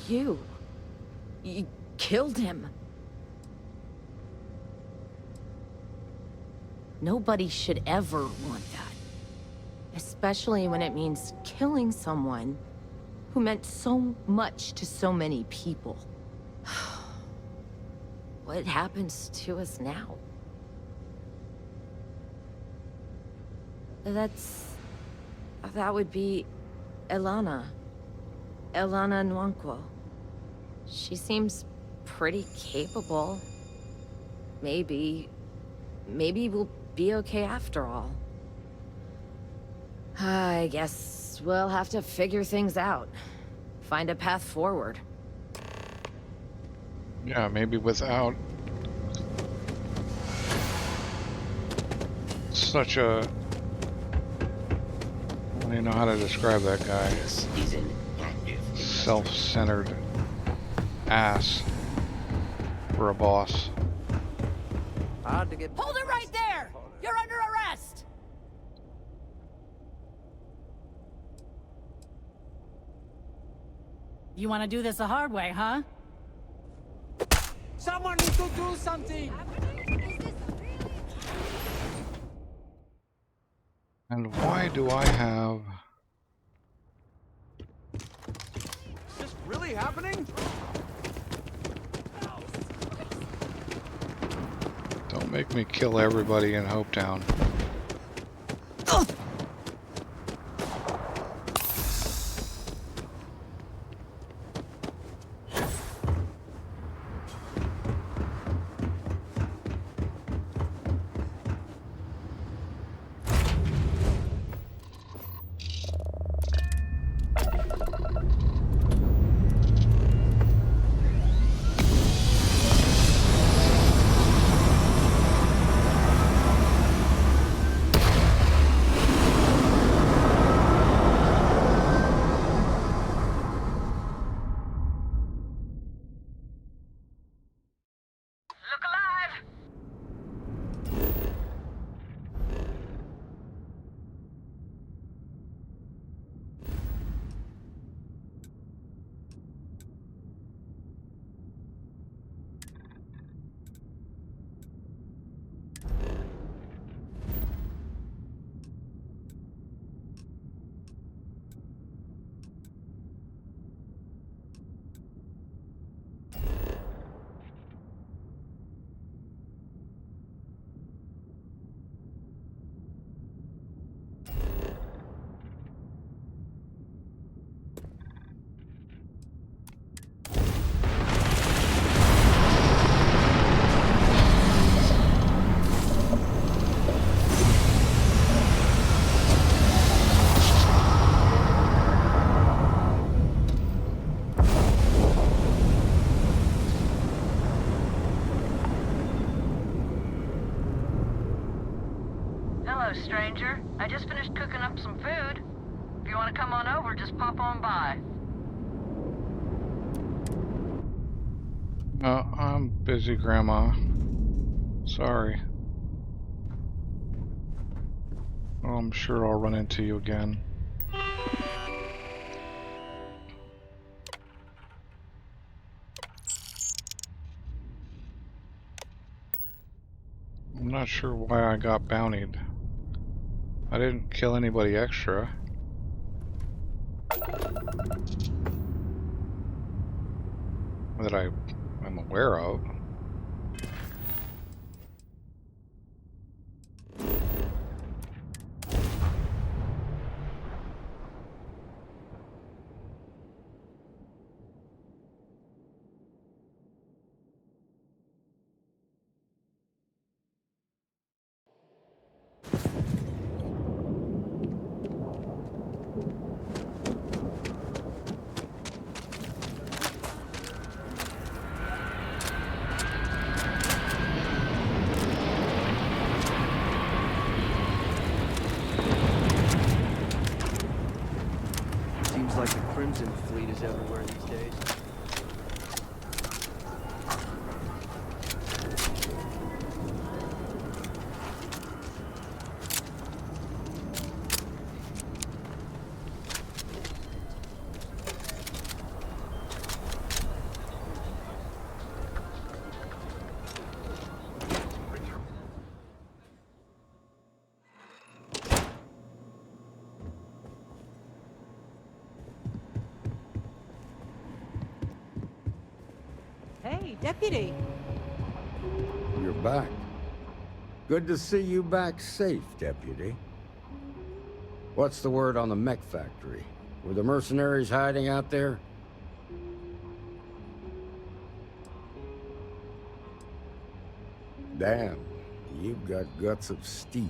You killed him. Nobody should ever want that. Especially when it means killing someone who meant so much to so many people. What happens to us now? That would be Elana. Elana Nwankwo. She seems pretty capable. Maybe we'll be okay after all. I guess we'll have to figure things out. Find a path forward. Yeah, maybe without such a... I don't even know how to describe that guy. Self-centered ass for a boss. Hold it right there! You're under arrest! You want to do this the hard way, huh? Someone needs to do something! And why do I have... Is this really happening? Don't make me kill everybody in Hopetown. Stranger. I just finished cooking up some food. If you want to come on over, just pop on by. I'm busy, Grandma. Sorry. Well, I'm sure I'll run into you again. I'm not sure why I got bountied. I didn't kill anybody extra. That I'm aware of. Seems like the Crimson Fleet is everywhere these days. Hey, Deputy. You're back. Good to see you back safe, Deputy. What's the word on the mech factory? Were the mercenaries hiding out there? Damn, you've got guts of steel.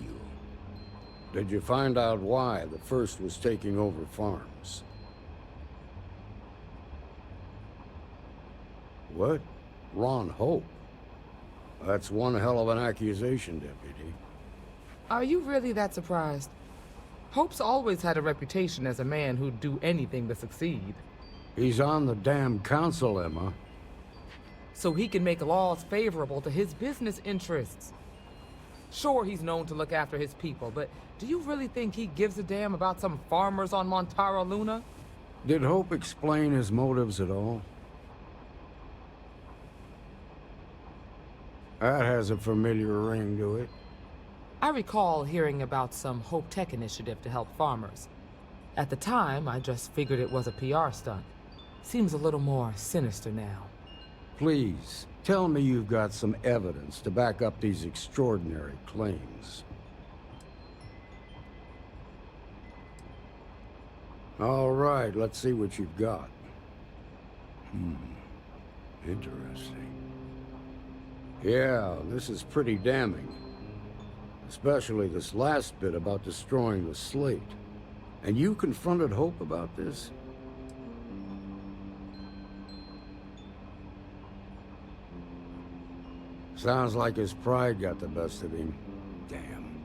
Did you find out why the first was taking over farms? What? Ron Hope? That's one hell of an accusation, Deputy. Are you really that surprised? Hope's always had a reputation as a man who'd do anything to succeed. He's on the damn council, Emma. So he can make laws favorable to his business interests. Sure, he's known to look after his people, but do you really think he gives a damn about some farmers on Montara Luna? Did Hope explain his motives at all? That has a familiar ring to it. I recall hearing about some Hope Tech initiative to help farmers. At the time, I just figured it was a PR stunt. Seems a little more sinister now. Please, tell me you've got some evidence to back up these extraordinary claims. All right, let's see what you've got. Interesting. Yeah, this is pretty damning. Especially this last bit about destroying the slate. And you confronted Hope about this? Sounds like his pride got the best of him. Damn.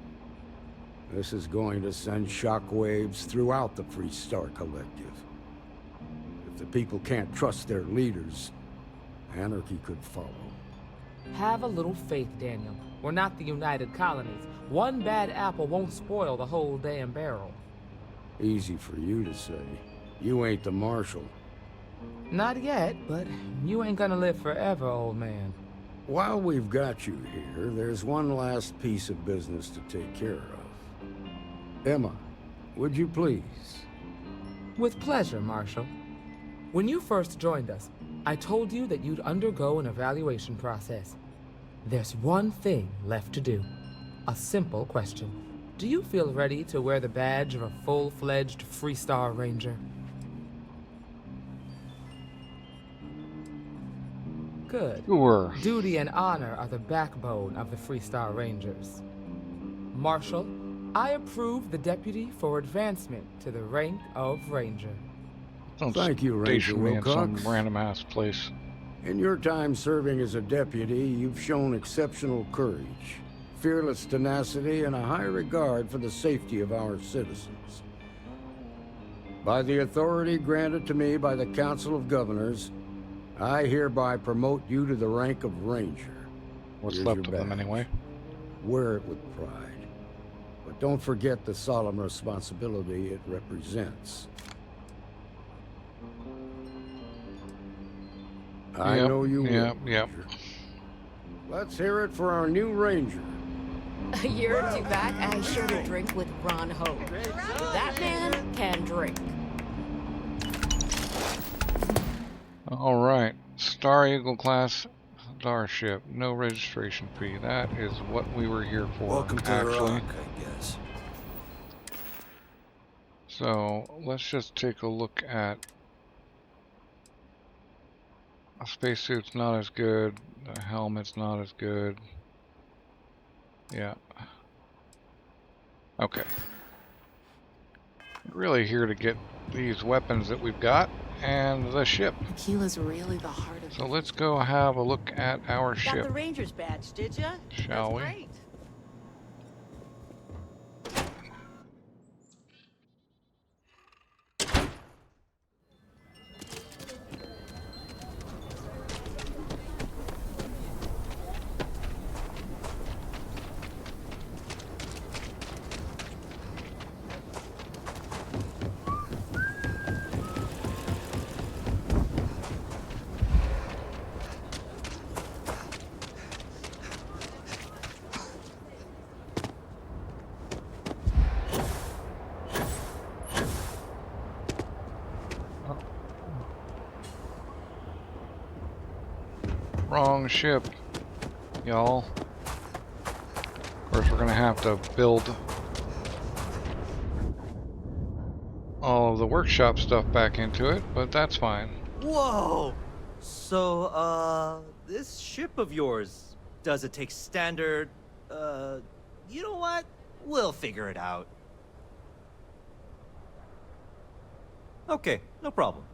This is going to send shockwaves throughout the Free Star Collective. If the people can't trust their leaders, anarchy could follow. Have a little faith, Daniel. We're not the United Colonies. One bad apple won't spoil the whole damn barrel. Easy for you to say. You ain't the marshal. Not yet, but you ain't gonna live forever, old man. While we've got you here, there's one last piece of business to take care of. Emma, would you please? With pleasure, Marshal. When you first joined us, I told you that you'd undergo an evaluation process. There's one thing left to do. A simple question. Do you feel ready to wear the badge of a full-fledged Free Star Ranger? Good. Sure. Duty and honor are the backbone of the Free Star Rangers. Marshal, I approve the deputy for advancement to the rank of Ranger. Don't Thank you, Ranger station me in Wilcox. some random ass place. In your time serving as a deputy, you've shown exceptional courage, fearless tenacity, and a high regard for the safety of our citizens. By the authority granted to me by the Council of Governors, I hereby promote you to the rank of Ranger. What's Here's left your of them badge. anyway? Wear it with pride. But don't forget the solemn responsibility it represents. I know you will. Yep. Let's hear it for our new Ranger. A year or two back, I shared a drink with Ron Hope. That man can drink. All right, Star Eagle class starship, no registration fee. That is what we were here for. Welcome to actually. Iraq, I guess. So let's just take a look at. A spacesuit's not as good. A helmet's not as good. Yeah. Okay. Really here to get these weapons that we've got and the ship. Tequila's really the heart of So let's go have a look at our Got the ship, Ranger's badge, did ya? shall we? Great. Wrong ship, y'all. Of course, we're gonna have to build all of the workshop stuff back into it, but that's fine. Whoa! So, this ship of yours, does it take standard, you know what? We'll figure it out. Okay, no problem.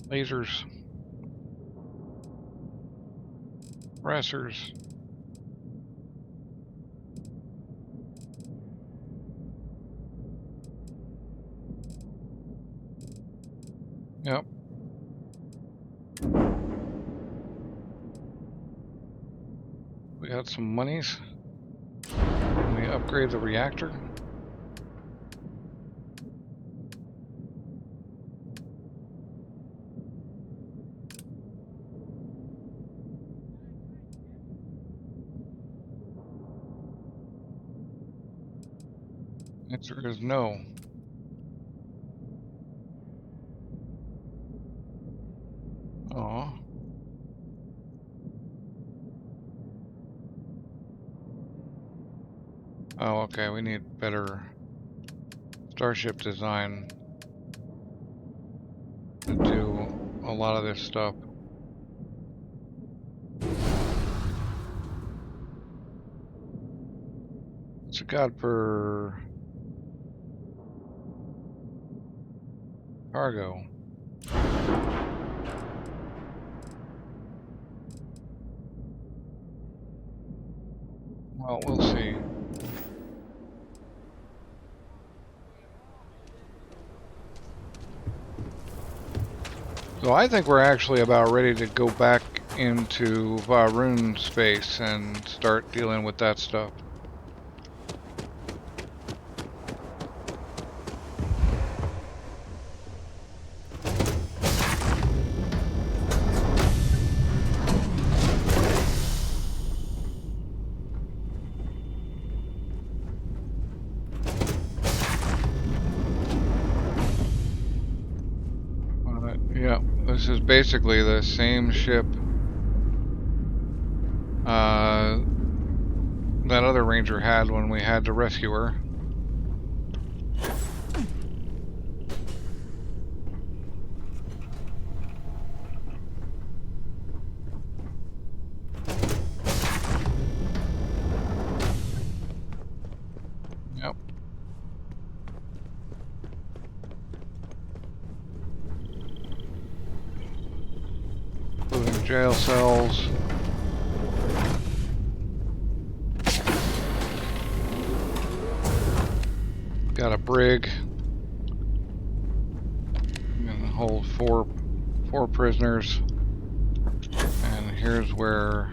Lasers. Pressers. Yep. We got some monies. Can we upgrade the reactor? Answer is no. Oh. Oh, okay, we need better starship design to do a lot of this stuff. What's it got for cargo? Well, we'll see. So I think we're actually about ready to go back into Varun space and start dealing with that stuff. Yeah, this is basically the same ship that other ranger had when we had to rescue her. Yep. Including jail cells. Got a brig. I'm gonna hold four prisoners. And here's where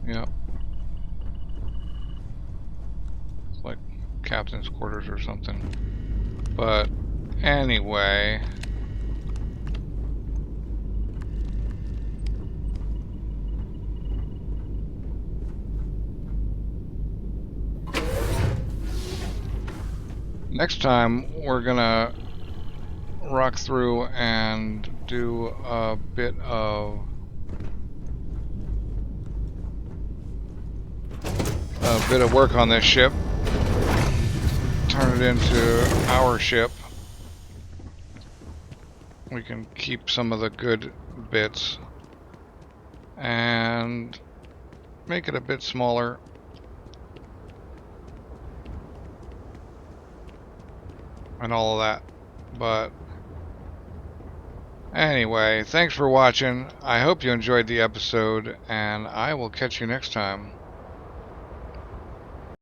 yep. It's like captain's quarters or something. But anyway, next time we're gonna rock through and do a bit of work on this ship. Turn it into our ship. We can keep some of the good bits and make it a bit smaller. And all of that. But anyway, thanks for watching. I hope you enjoyed the episode, and I will catch you next time.